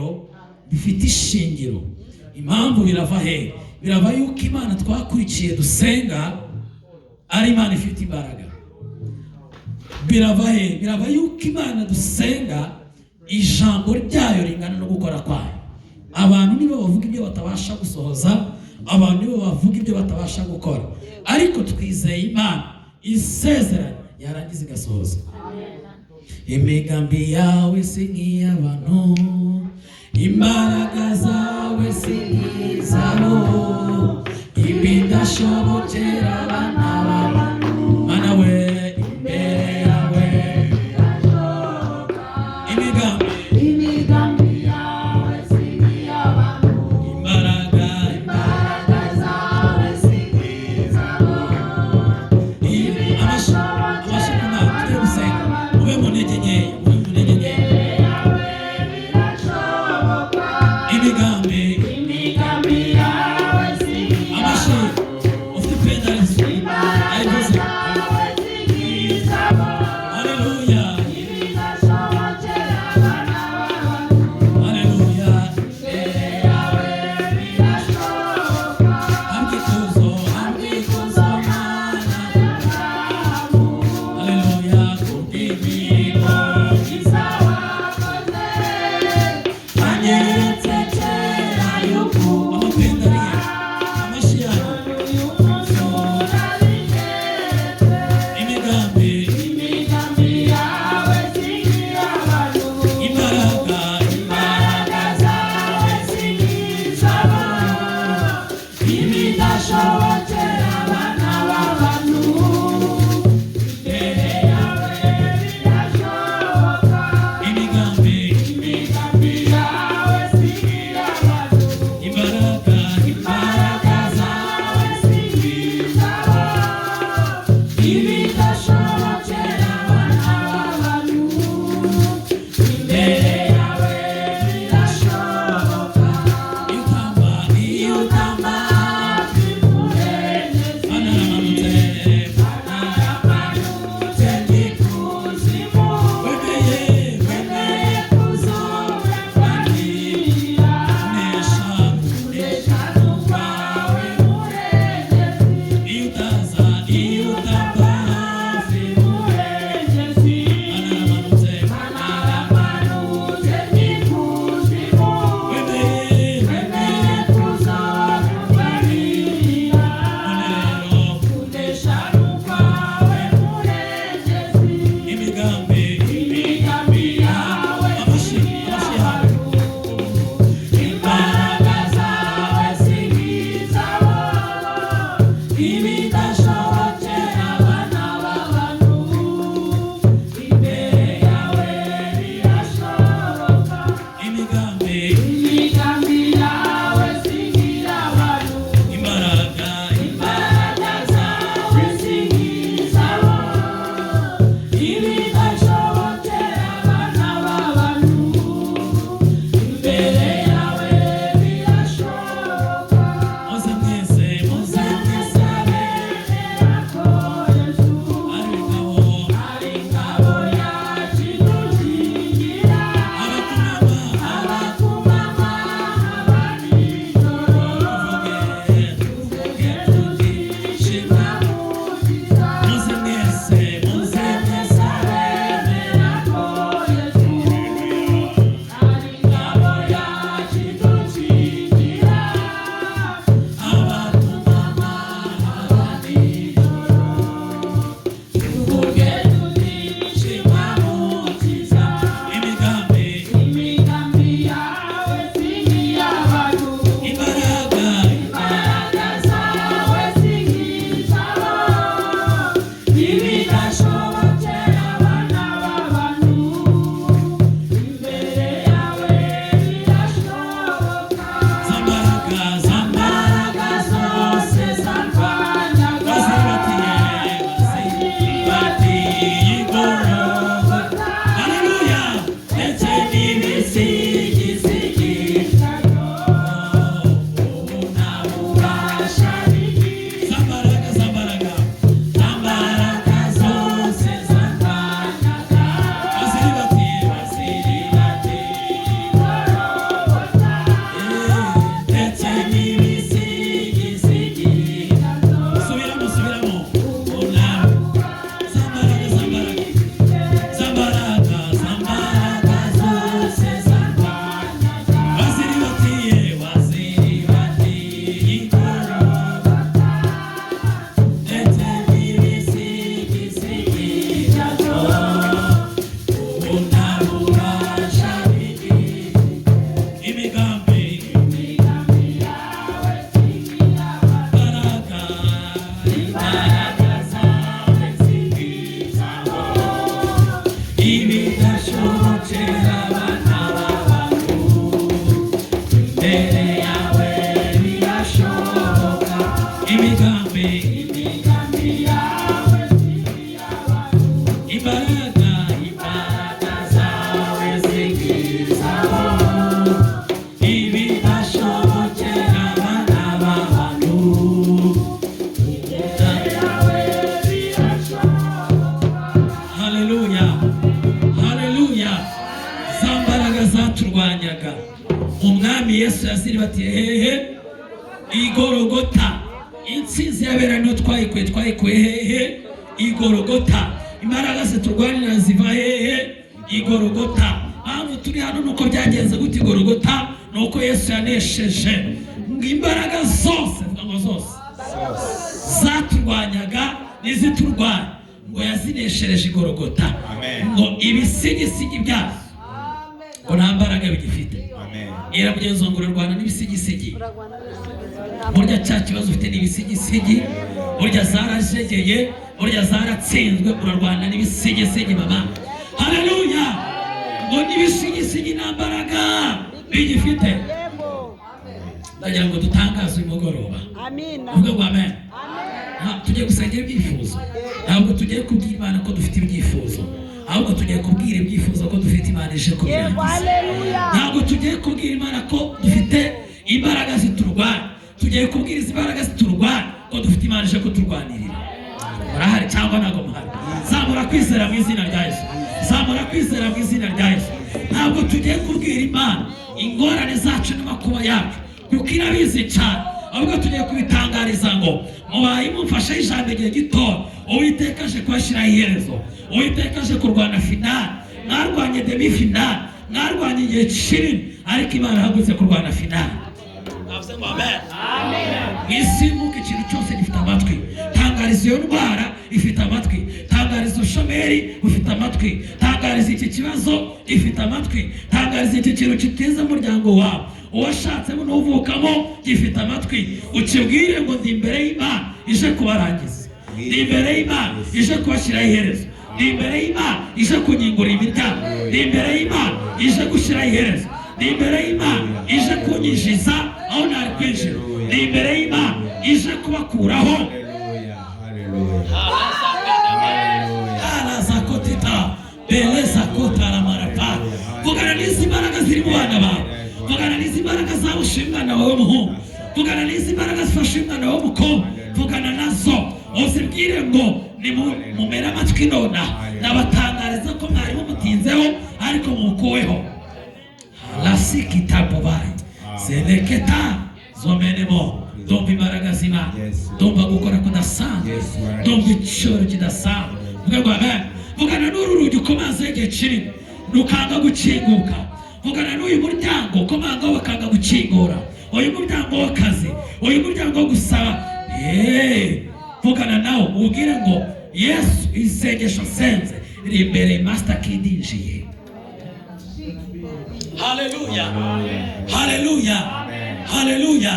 rero bifite ishingiro. Impamvu birava he? Birava yuko Imana twakurikiye dusenga ari Imana ifite imbaraga. Birava he? Birava yuko Imana dusenga ijambo ryayo ringana no gukora kwayo. Abantu nibo bavuga ibyo batabasha gusohoza, abantu nibo bavuga ibyo batabasha gukora, ariko twizeye Imana isezerano yarangiza igasohoza. Imigambi yawe si nk'iy'abantu, imbaraga zawe si nk'izabo, ibidashobokera abana b'abantu. Mana we, imbere yawe birashoboka. Imigambi yawe si nk'iy'abantu, imbaraga zawe si nk'izabo, imigambi yawe si nk'iy'abantu. imbere yawe birashoboka, imigambi yawe imbaraga zawe zigizaho ibidashobokera abana b'abantu. Haleluya, haleluya. Za mbaraga zaturwanyaga umwami Yesu yaziribatiye hehe? Igorogota. Intsinzi y'aberano twayikuye hehe? Igorogota. Imbaraga ziturwanira ziva hehe? Igorogota. Mpamvu turi hano nuko byagenze gute Igorogota? Nuko Yesu yanesheje imbaraga zose, ngo zose zaturwanyaga n'iziturwanya, ngo yazineshereje Igorogota. Ngo ibisigisigi byazo ngo nta mbaraga bigifite. Iramugenzo ngo urarwana n'ibisigisigi. Burya cya kibazo ufite n'ibisigisigi, burya zarajegeye, burya zaratsinzwe, urarwana n'ibisigisigi mama. Haleluya. Ngo n'ibisigisigi nta mbaraga bigifite. Ndagira ngo dutangaze uyu mugoroba. Amina. Uvuge ngo amen. Tugiye gusengera ibyifuzo. Ntabwo tugiye kubwira Imana ko dufite ibyifuzo, ahubwo tugiye kubwira ibyifuzo ko dufite Imana ije kubirangiza. Ntabwo tugiye kubwira Imana ko dufite imbaraga ziturwanya, tugiye kubwira izi mbaraga ziturwanya ko dufite Imana ije kuturwanirira. Murahari cyangwa ntabwo muhari? Zamura kwizera mu izina rya Yesu. Zamura kwizera mu izina rya Yesu. Ntabwo tugiye kubwira Imana ingorane zacu n'amakuba yacu kuko irabizi cyane, ahubwo tugiye kubitangariza ngo mubaye mumfashe ijambo igihe gito, Uwiteka aje kubashyiraho iherezo. Uwiteka aje kurwana finale. Mwarwanye demi finale, mwarwanye igihe kinini, ariko Imana ihagurutse kurwana finale. Navuze ngo amen. Mwisimuke ikintu cyose gifite amatwi. Tangariza iyo ndwara ifite amatwi. Tangariza ubushomeri ufite amatwi. Tangariza iki kibazo gifite amatwi. Tangariza iki kintu kiteza umuryango wawe, uwashatsemo n'uvukamo gifite amatwi. Ukibwire ngo ndi imbere y'Imana ije kubarangiza, ndi imbere y'Imana ije kubashyiraho iherezo, ndi imbere y'Imana ije kunyingura imiryango, ndi imbere y'Imana ije gushyiraho iherezo, ndi imbere y'Imana ije kunyinjiza aho ntari kwinjira, ndi imbere y'Imana ije kubakuraho. Alazakotita beleza kota la marapa. Vugana n'izi mbaraga ziri mu bana bawe, vugana n'izi mbaraga zawushe umwana wawe w'umuhungu, vugana n'izi mbaraga zifashe umwana wawe w'umukobwa, vugana nazo uzibwire ngo mumere amatwi nona. Nabatangariza ko mwari mumutinzeho ariko mukuweho. Lasi kitabu bayi seleketa zomenemo. Ndumva imbaraga z'Imana, ndumva gukora kudasanzwe, ndumva icyoro kidasanzwe. Vuga ngo amen. Vugana n'uru rugi ukomanze igihe kinini rukanga gukinguka. Vugana n'uyu muryango ukomanga bakanga gukingura, uyu muryango w'akazi, uyu muryango wo gusaba. Vugana nawe ubwire ngo Yesu isengesho senze iri imbere Master Kid injiye. Haleluya, haleluya, haleluya.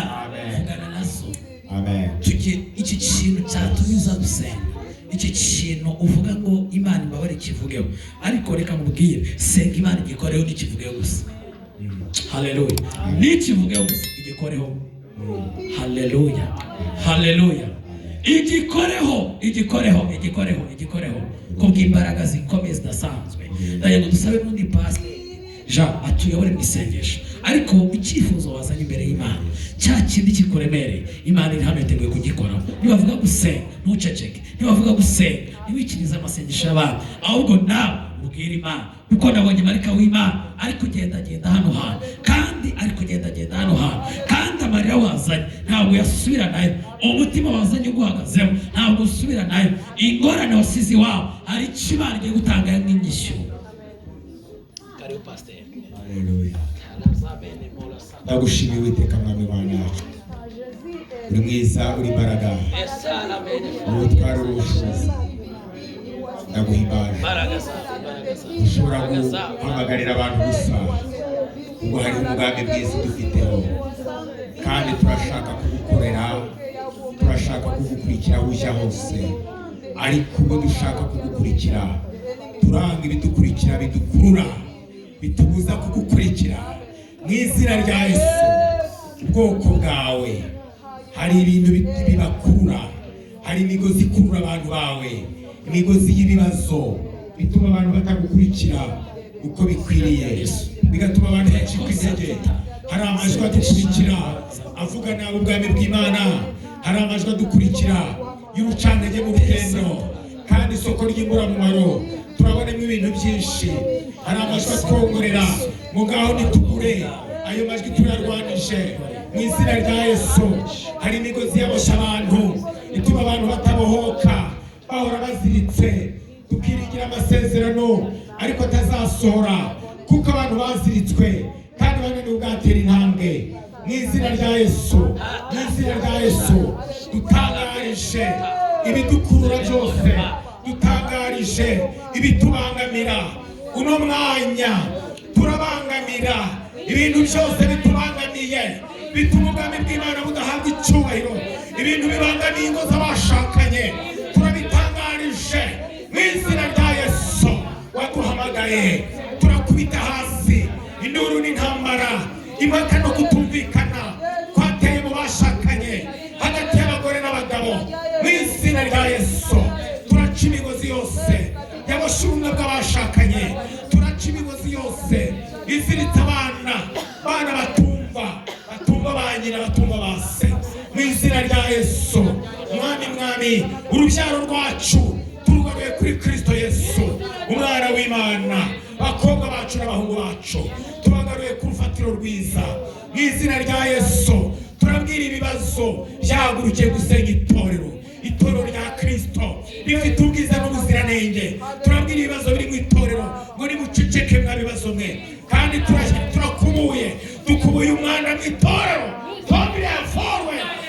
Vugana nazo. Amen. Iki kintu cyatumiza gusenga, iki kintu uvuga ngo Imana imbabare kivugeho, ariko reka mubwire senga Imana igikoreho n'ikivugeho gusa. Haleluya. N'ikivugeho gusa igikoreho. Haleluya, haleluya. Igikoreho kubw'imbaraga zikomeye zidasanzwe. Ndaye ngo dusabe n'undi pastor Jean atuyobore mu isengesho, ariko icyifuzo wazanye imbere y'Imana cya kindi kikuremereye, Imana iri hano iteguye kugikoraho. Nibavuga gusenga ntuceceke, nibavuga gusenga ntiwikirize amasengesho y'abantu, ahubwo nawe ubwire Imana, kuko nabonye marika w'Imana ari kugendagenda hano hantu, kandi ari kugendagenda hano hantu, kandi amarira wazanye ntabwo yasubira nayo, umutima wazanye uguhagazeho ntabwo usubira nayo, ingorane wasize iwawe hari icyo Imana igiye gutanga nk'inyishyu. Karibu pastor. Haleluya. Ndagushimiye Uwiteka mwami wacu. Uri mwiza, uri imbaraga, ubutware ubushobozi. Ndaguhimbaje. Ushobora guhamagarira abantu gusa ubwo hari umugambi mwiza dufiteho, kandi turashaka kugukorera, turashaka kugukurikira aho ujya hose, ariko ubwo dushaka kugukurikira turanga ibidukurikira bidukurura bitubuza kugukurikira. Mu izina rya Yesu ubwoko bwawe hari ibintu bibakurura, hari imigozi ikurura abantu bawe, imigozi y'ibibazo bituma abantu batagukurikira uko bikwiriye, bigatuma abantu bacika intege. Hari amajwi adukurikira avuga nabi ubwami bw'Imana, hari amajwi adukurikira y'urucantege mu rugendo, kandi isoko ry'imburamumaro turabonamo ibintu byinshi. Hari amajwi atwongorera ngo ngaho nitugure, ayo majwi turarwanije mu izina rya Yesu. Hari imigozi yaboshye abantu ituma abantu batabohoka, bahora baziritse, tukiringira amasezerano ariko atazasohora kuko abantu baziritswe kandi bananiwe ubwatera intambwe. Mu izina rya Yesu, mu izina rya Yesu dutangarije ibidukurura byose, dutangarije ibitubangamira. Uno mwanya turabangamira ibintu byose bitubangamiye, bituma ubwami bw'Imana budahabwa icyubahiro, ibintu bibangamiye ingo z'abashakanye, turabitangarije mu izina rya Yesu. Waduhamagaye turakubita hasi induru n'intambara, impaka no kutumvikana kwateye mu bashakanye hagati y'abagore n'abagabo. Mu izina rya Yesu turaca imigozi yose yaboshye ubumwe bw'abashakanye, turaca imigozi yose iziritse abana batumva ba nyina, batumva ba se. Mu izina rya Yesu mwami, urubyaro rwacu turugaruye kuri Kristo Yesu umwana w'Imana. Bakobwa bacu n'abahungu bacu tubagaruye ku rufatiro rwiza. Mu izina rya Yesu turabwira ibibazo byahagurukiye gusenya itorero rya Kristo rifite ubwiza n'ubuziranenge. turabwira ibibazo biri mu itorero ngo nimuceceke mwa bibazo mwe, kandi turakubuye, dukubuye umwana mu itorero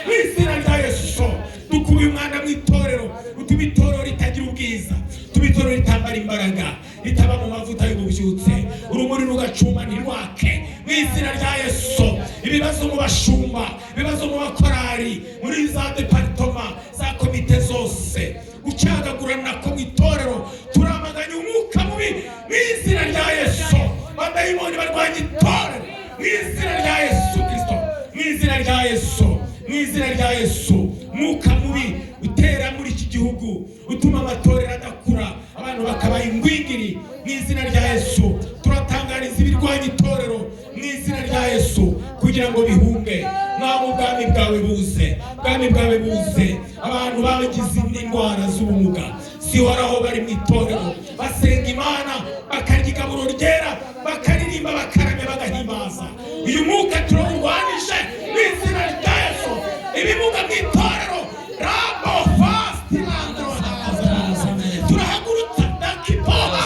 mu izina rya Yesu. Dukubuye umwana mu itorero, utuma itorero ritagira ubwiza, utuma itorero ritambara imbaraga, ritaba mu mavuta y'ububyutse, urumuri rugacuma ntirwake. Mu izina rya Yesu ibibazo mu bashumba, ibibazo mu bakorari, muri za departoma, za komite zose, gucagagurana ko mu itorero turamaganya umwuka mubi mu izina rya Yesu. Badayimoni barwanya itorero mu izina rya Yesu Kristo, mu izina rya Yesu, mu izina rya Yesu. Mwuka mubi utera muri iki gihugu utuma amatorero adakura, abantu bakabaye ingwingiri. Mu izina rya Yesu turatangariza ibirwanya itorero mu izina rya Yesu kugira ngo bihunge. Mwami ubwami bwawe buze, ubwami bwawe buze. Abantu bagize indwara z'ubumuga zihoraho bari mu itorero, basenga Imana, bakarya igaburo ryera, bakaririmba, bakaramya, bagahimbaza. Uyu mwuka turawurwanije mu izina rya Yesu. Ibimuga mu itorero rabo fasti landro turahagurutsa ndakipoha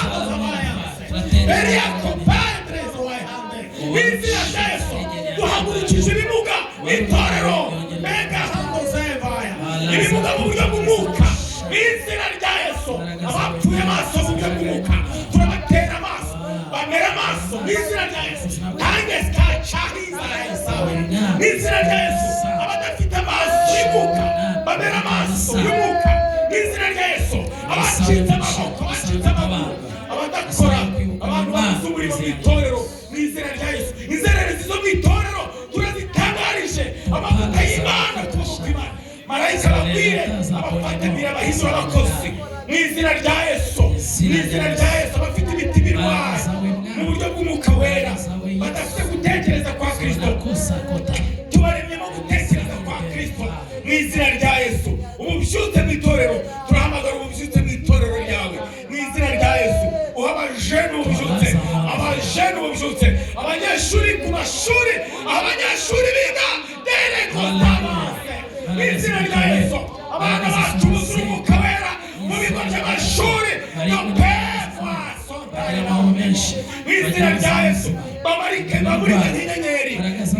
beria compadre zoyande mu izina rya Yesu. Duhagurukije ibimuga mu itorero mega hando zevaya, ibimuga mu buryo bw'umwuka mu izina rya Yesu. Abapfuye amaso mu buryo bw'umwuka turabatera amaso, bamera amaso mu izina rya Yesu. Tange skachahiza Yesawe mu izina rya Yesu. Abadafite amaso y'umwuka bamera amaso y'umwuka mu izina rya Yesu. Abacitse amaboko, abacitse amaguru, abadakora, abantu bazi umurimo mu itorero mu izina rya Yesu. Inzererezi zo mu itorero turazitangarije, amavuta y'Imana tubuka Imana, marayika babwire abafatanira, abahindura abakozi mu izina rya Yesu. Mu izina rya Yesu abafite ibiti birwaye mu buryo bw'umwuka wera, badafite gutekereza kwa Kristo, tubaremyemo gutekereza kwa Kristo mu izina rya Yesu. Ububyutse mu itorero, turahamagara ububyutse mu itorero ryawe mu izina rya Yesu. Uha abajene ububyutse, abajene ububyutse, abanyeshuri ku mashuri, abanyeshuri biga derekotamase mu izina rya Yesu. Abana bacu buzura umwuka wera mu bigo by'amashuri no pefwa sontarema menshi mu izina rya Yesu. Bamarike bamurika nk'inyenyeri,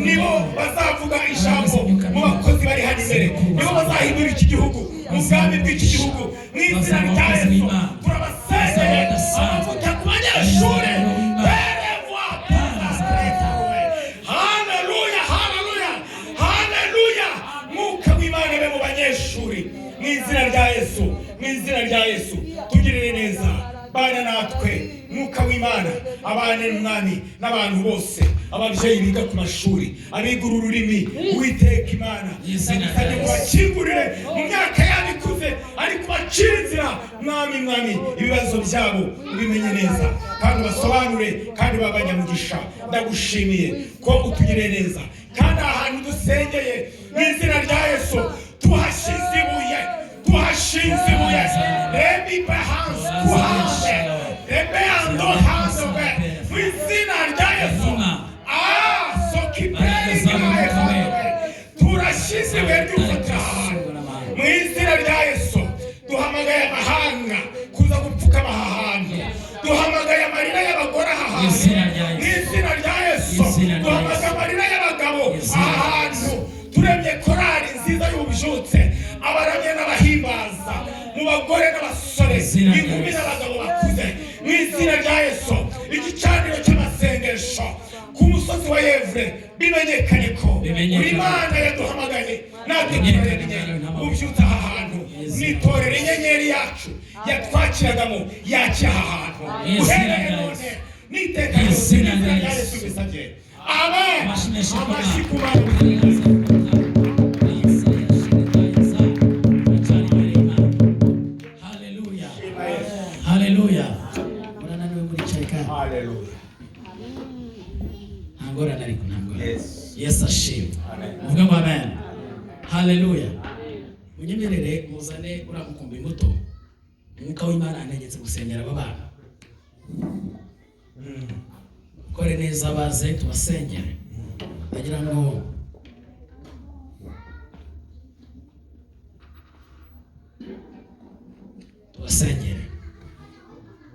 nibo bazavuga ijambo mu bakozi bari hano imbere, nibo bazahindura iki gihugu, mu bwami bw'iki gihugu mu izina rya Yesu. Turabasengeye amavuta ku banyeshuri. Haleluya, haleluya, haleluya. Mwuka w'Imana be mu banyeshuri mu izina rya Yesu, mu izina rya Yesu. Tugirire neza, bana natwe mwuka w'Imana, abane n'umwami n'abantu bose ababyeyi biga ku mashuri, abiga uru rurimi, Uwiteka Imana ndagusabye ngo bakingurire mu myaka yabo ikuze, ariko bacire inzira mwami ibibazo byabo ubimenye neza kandi basobanure kandi babanyamugisha. Ndagushimiye ko utugiriye neza kandi ahantu dusengeye mu izina rya Yesu tuhashize ibuye rebi bahanze kuhande rebe ando hanze mu izina rya Yesu. Turashize ibuye ry'ufatira ahantu mu izina rya Yesu. Duhamagaye amahanga kuza gupfukama aha hantu, duhamagaye amarira y'abagore aha hantu mu izina rya Yesu, duhamagaye amarira y'abagabo aha hantu. Turemye korali nziza y'ububyutse, abaramye n'abahimbaza mu bagore n'abasore, inkumi n'abagabo bakuze mu izina rya Yesu. Igicaniro cy'amasengesho ku musozi wa Yevure bimenyekane ko uri Imana yaduhamagaye, natwe turemye ububyutse aha hantu. Nitorere inyenyeri yacu yatwakiragamo yakira aha hantu uhereye none n'iteka ryose mu izina rya Yesu bisabye, amen. Amashyi ku bantu. Haleluya. Urananiwe muri cyeka. Haleluya. Ntangorane ariko ntangorane. Yesu ashimwe. Uvuga ngo amen. Haleluya. Munyemerere muzane uramukumbi muto. Umwuka w'Imana antegetse gusengera aba bana. Kore neza baze tubasengere. Agira ngo tubasengere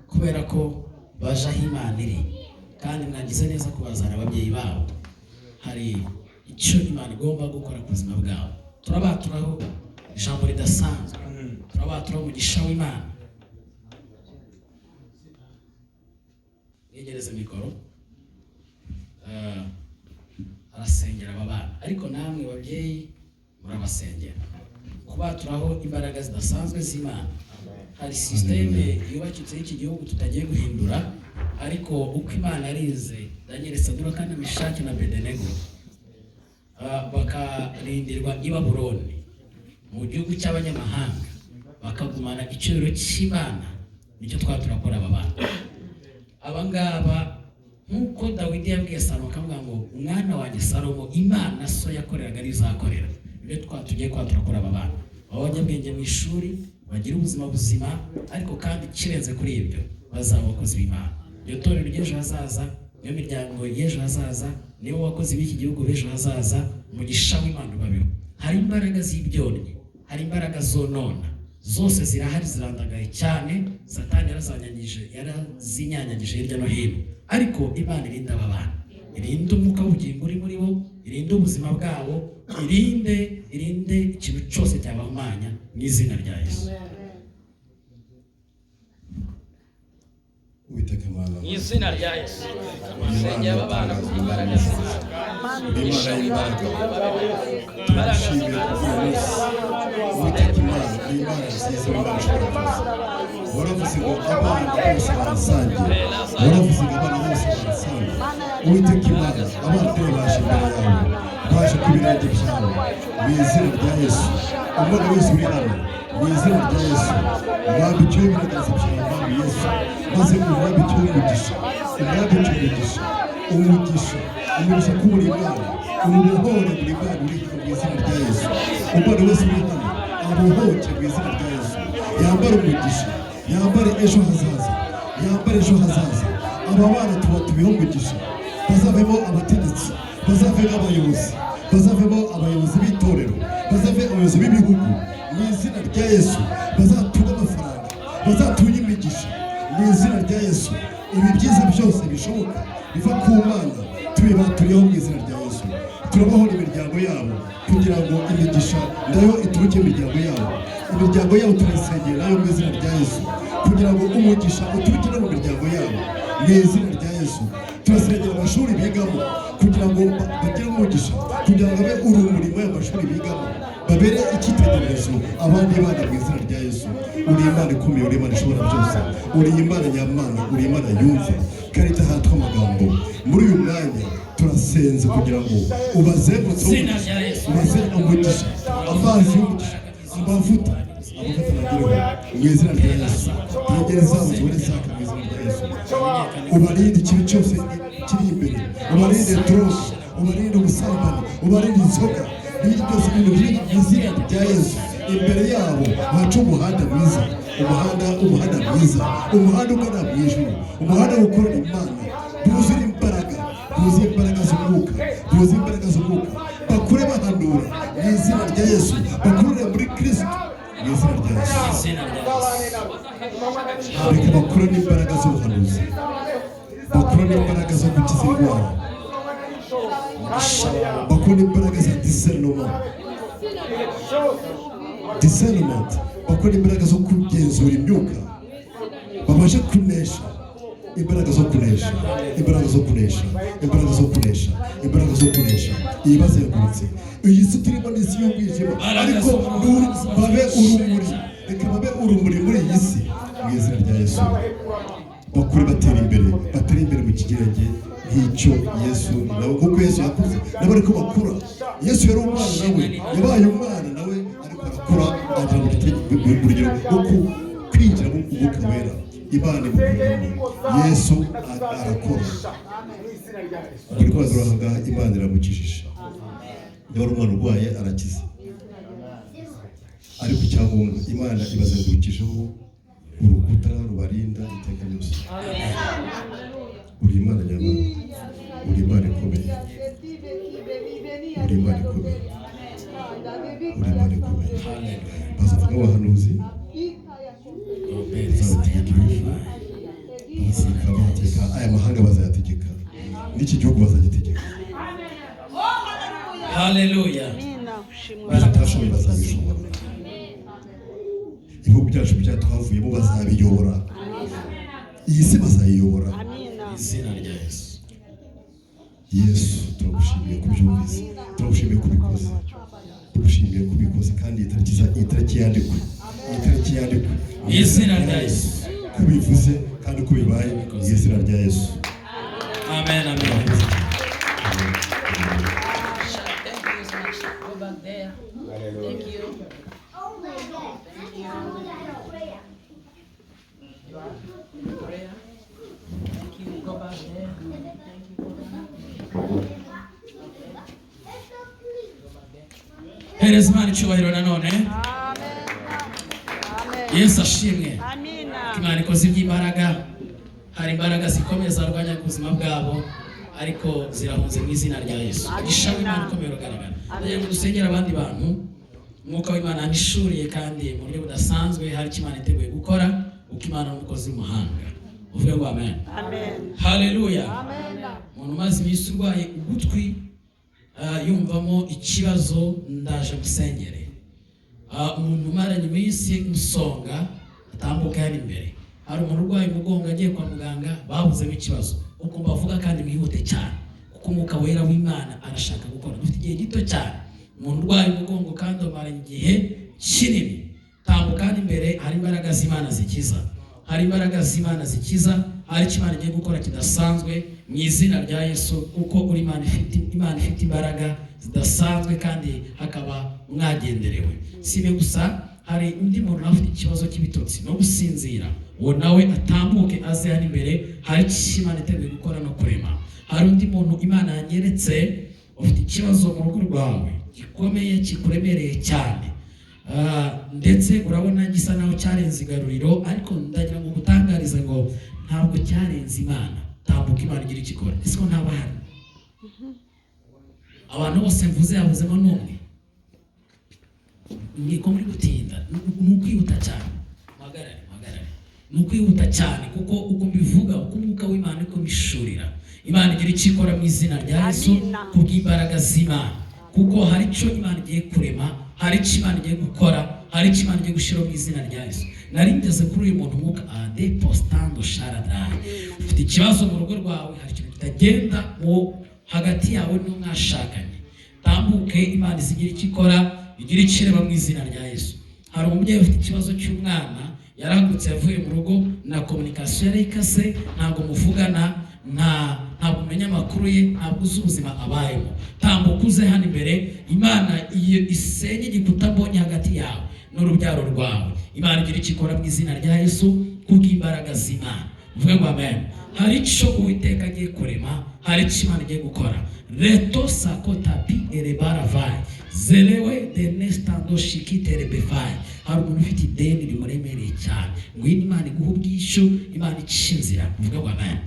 kubera ko baje aho Imana iri, kandi mwagize neza kubazana ababyeyi babo. Hari icyo Imana igomba gukora ku buzima bwabo. Turabaturaho ijambo ridasanzwe, turabaturaho umugisha w'Imana. Yegereze mikoro. Arasengera aba bana, ariko namwe babyeyi murabasengera. Kubaturaho imbaraga zidasanzwe z'Imana. Hari systeme yubakitse y'iki gihugu tutagiye guhindura, ariko uko Imana arize Daniel, Saduraka na Meshaki na Abedenego bakarindirwa i Babuloni mu gihugu cy'abanyamahanga, bakagumana icyubahiro cy'Imana. Nicyo twaturakora aba bana. Aba ngaba nk'uko Dawidi yabwiye Salomo akavuga ngo umwana wanjye Salomo Imana so yakoreraga ari izakorera. Ibyo twatugiye kwaturakora aba bana, abanyabwenge mu ishuri bagira ubuzima buzima, ariko kandi kirenze kuri ibyo bazaba abakozi b'Imana. Iyo torero ry'ejo hazaza, niyo miryango y'ejo hazaza, nibo bakozi b'iki gihugu b'ejo hazaza. Umugisha w'Imana ubabeho. Hari imbaraga z'ibyonnyi, hari imbaraga zonona, zose zirahari zirandagaye cyane. Satani yarazinyanyagije hirya no hino, ariko Imana irinda aba bana, irinde umwuka w'ubugingo uri muri bo, irinde ubuzima bwabo, irinde ikintu cyose cyabahumanya mu izina rya Yesu. Uwiteka Imana, mu izina rya Yesu musengera aba bana ku imbaraga z'Imana. Imana y'imbaraga, turashimira uyu munsi. Uwiteka Imana, Imana nziza, Imana ishobora byose. Waravuze ngo abana bose barasangira, waravuze ngo abana bose barasangira. Uwiteka Imana, abana turi baje imbere yawe, baje ku birenge byawe mu izina rya Yesu. Umwana wese uri hano mu izina rya Yesu, mwambike ibiganza byawe mwami Yesu, maze umwambike umugisha, umugisha kubura Imana, umubohore buri mwana uri hano mu izina rya Yesu. Umwana wese uri hano abohoke mu izina rya Yesu, yambare umugisha, yambare ejo hazaza, aba bana tubiho umugisha, bazavemo abategetsi, bazavemo abayobozi, bazavemo abayobozi b'itorero, bazave abayobozi b'ibihugu mu izina rya Yesu, bazatunga amafaranga, bazatunga imigisha mu izina rya Yesu. Ibi byiza byose bishoboka biva ku Mana tubibaturiyeho mu izina rya Yesu. Turabohora imiryango yabo kugira ngo imigisha nayo ituruke imiryango yabo turayisengera nayo mu izina rya Yesu, kugira ngo umugisha uturuke no mu miryango yabo mu izina rya Yesu. Turasengera amashuri bigamo kugira ngo bagire umugisha, kugira ngo babe urumuri mu mashuri bigamo, babere icyitegererezo abandi bana mu izina rya Yesu. Uri Imana ikomeye, uri Imana ishobora byose, uri Imana nyamana, uri Imana yumva. Kandi idahatwa amagambo muri uyu mwanya turasenze kugira ngo ubazengurutse ubazere umugisha, amazi y'umugisha, amavuta nagireho mu izina rya Yesu. Tegere zabo zibone zaka mu izina rya Yesu. Ubarinde ikintu cyose kiri imbere, ubarinde droge, ubarinde ubusambanyi, ubarinde inzoga, n'ibindi byose bintu biri mu izina rya Yesu. Imbere yabo haca umuhanda mwiza, umuhanda mwiza, umuhanda ugana mu ijuru, umuhanda ukorera Imana. Buzure imbaraga z'umwuka, buzure imbaraga z'umwuka, bakure bahanura mu izina rya Yesu, bakurire muri Kristo mu izina rya Yesu. Reka bakure n'imbaraga z'ubuhanuzi, bakure n'imbaraga zo gukiza indwara, bakure n'imbaraga za discernment, bakore imbaraga zo kugenzura imyuka, babashe kunesha imbaraga zo kunesha, imbaraga zo kunesha, imbaraga zo kunesha, imbaraga zo kunesha. Iyi bazengurutse iyi si turimo n'isi y'umwijima, ariko babe urumuri, reka babe urumuri muri iyi si mu izina rya Yesu. Bakure batera imbere mu kigenge nk'icyo Yesu nawe, kuko Yesu yakuze nabo ariko bakura. Yesu yari umwana nawe, yabaye umwana nawe ariko arakura, agera mu rugero rwo kwinjira mu Mwuka Wera. Imana imukuramo, Yesu arakora. Buri kwazo urahanga Imana iramukijije. Niba ari umwana urwaye arakiza, ariko icyangombwa Imana ibazengurukijeho urukuta rubarinda iteka ryose. Uri Imana nyamana, uri Imana ikomeye, uri Imana ikomeye, uri Imana ikomeye. Bazavuga abahanuzi, bazategeka aya mahanga, bazayategeka n'iki gihugu bazagitegeka. Haleluya. Bazatashoboye bazabishobora, ibihugu byacu byatwavuyemo bazabiyobora, iyi si bazayiyobora izina rya Yesu. Yesu turagushimiye kubyumvise, turagushimiye kubikoze, turagushimiye kubikoze, kandi itariki yandikwe izina rya Yesu, kubivuze kandi kubibaye izina rya Yesu. Amen, amen. Hereza Imana icyubahiro nanone. Yesu ashimwe. Imana ikoze iby'imbaraga. Hari imbaraga zikomeye zarwanya ubuzima bwabo, ariko zirahunze mu izina rya Yesu. Ishami Imana ikomeye rugaragara. Ndagira ngo dusengere abandi bantu, Umwuka w'Imana anishuriye kandi mu buryo budasanzwe. Hari icyo Imana iteguye gukora, uko Imana n'umukozi w'umuhanga. Uvuge ngo amen. Haleluya. Umuntu umaze iminsi urwaye ugutwi, yumvamo ikibazo, ndaje musengere. Umuntu umaranye iminsi umusonga, atambuka yari imbere. Hari umuntu urwaye umugongo agiye kwa muganga, babuzemo ikibazo. Uko bavuga kandi mwihute cyane, kuko Umwuka Wera w'Imana arashaka gukora. Dufite igihe gito cyane. Umuntu urwaye umugongo kandi umaranye igihe kinini, tambuka kandi imbere. Hari imbaraga z'Imana zikiza, hari imbaraga z'Imana zikiza. Hari icyo Imana igiye gukora kidasanzwe mu izina rya Yesu, kuko uri Imana ifite imbaraga zidasanzwe kandi hakaba mwagenderewe. Sibe gusa, hari undi muntu afite ikibazo cy'ibitotsi no gusinzira, uwo nawe atambuke aze hano imbere. Hari icyo Imana iteguye gukora no kurema. Hari undi muntu Imana yanyeretse ufite ikibazo mu rugo rwawe gikomeye, kikuremereye cyane, ndetse urabona gisa naho cyarenze igaruriro, ariko ndagira ngo gutangarize ngo ntabwo cyarenze Imana. Tambuka, Imana igira icyo ikora. Ese ko ntabahari abantu bose mvuze yavuzemo n'umwe? Niko muri gutinda, ni ukwihuta cyane. Magarare, ni ukwihuta cyane, kuko uko mbivuga, uko Umwuka w'Imana uko mishurira. Imana igira icyo ikora mu izina rya Yesu, kubw'imbaraga z'Imana, kuko hari icyo Imana igiye kurema, hari icyo Imana igiye gukora, hari icyo Imana igiye gushyira mu izina rya Yesu. Nari ngeze kuri uyu muntu Mwuka adepostando sharadai. Ufite ikibazo mu rugo rwawe, hari ikintu kitagenda hagati yawe n'umwashakanye. Tambuke, Imana izigira icyo ikora, igira icyo ireba mu izina rya Yesu. Hari umubyeyi ufite ikibazo cy'umwana, yarahagurutse yavuye mu rugo na communication yari ikase, ntabwo muvugana, ntabwo umenya amakuru ye, ntabwo uzi ubuzima abayemo. Tambuka uze hano imbere, Imana isenye igikuta mbonye hagati yawe n'urubyaro rwawe. Imana igira icyo ikora mu izina rya Yesu kubw'imbaraga z'Imana. Uvuge ngo amen. Hari icyo Uwiteka agiye kurema, hari icyo Imana igiye gukora. Reto sakotapi erebaravai zelewe denestando shikite rebefai. Hari umuntu ufite ideni rimuremereye cyane, ngwino Imana iguha ubwishyu, Imana ica inzira. Uvuge ngo amen.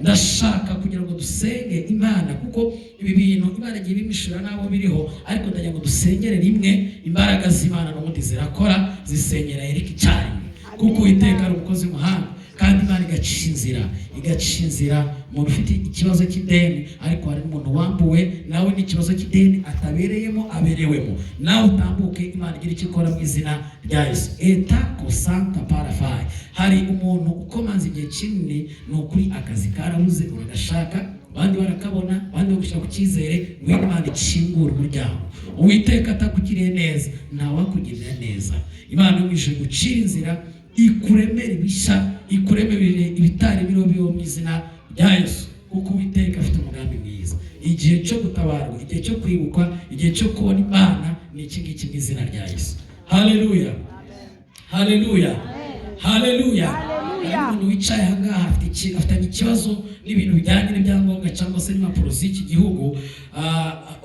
Ndashaka kugira ngo dusenge Imana, kuko ibi bintu Imana igiye bimishura nabo biriho, ariko ndagira ngo dusengere rimwe. Imbaraga z'Imana n'ubundi zirakora, zisenyera Eric cyane, kuko Uwiteka ari umukozi w'umuhanga, kandi Imana igaca inzira umuntu ufite ikibazo cy'ideni, ariko hari umuntu wambuwe nawe n'ikibazo cy'ideni atabereyemo, aberewemo. Nawe utambuke, Imana igira icyo ikora mu izina rya Yesu. Eta kosanta parafai. Hari umuntu ukomanze igihe kinini, ni ukuri akazi karabuze, uragashaka, abandi barakabona, abandi bagushyira ku cyizere, ngo Imana ikingure umuryango. Uwiteka atakugiriye neza, ntawakugirira neza. Imana yumvise gucira inzira, ikuremera ibishya, ikuremera ibitari biriho mu izina rya Yesu, kuko Uwiteka afite umugambi mwiza. Igihe cyo gutabarwa, igihe cyo kwibukwa, igihe cyo kubona Imana ni iki ngiki mu izina rya Yesu. Haleluya, haleluya, haleluya. Umuntu wicaye aha ngaha afitanye ikibazo n'ibintu bijyanye n'ibyangombwa cyangwa se n'impapuro z'iki gihugu,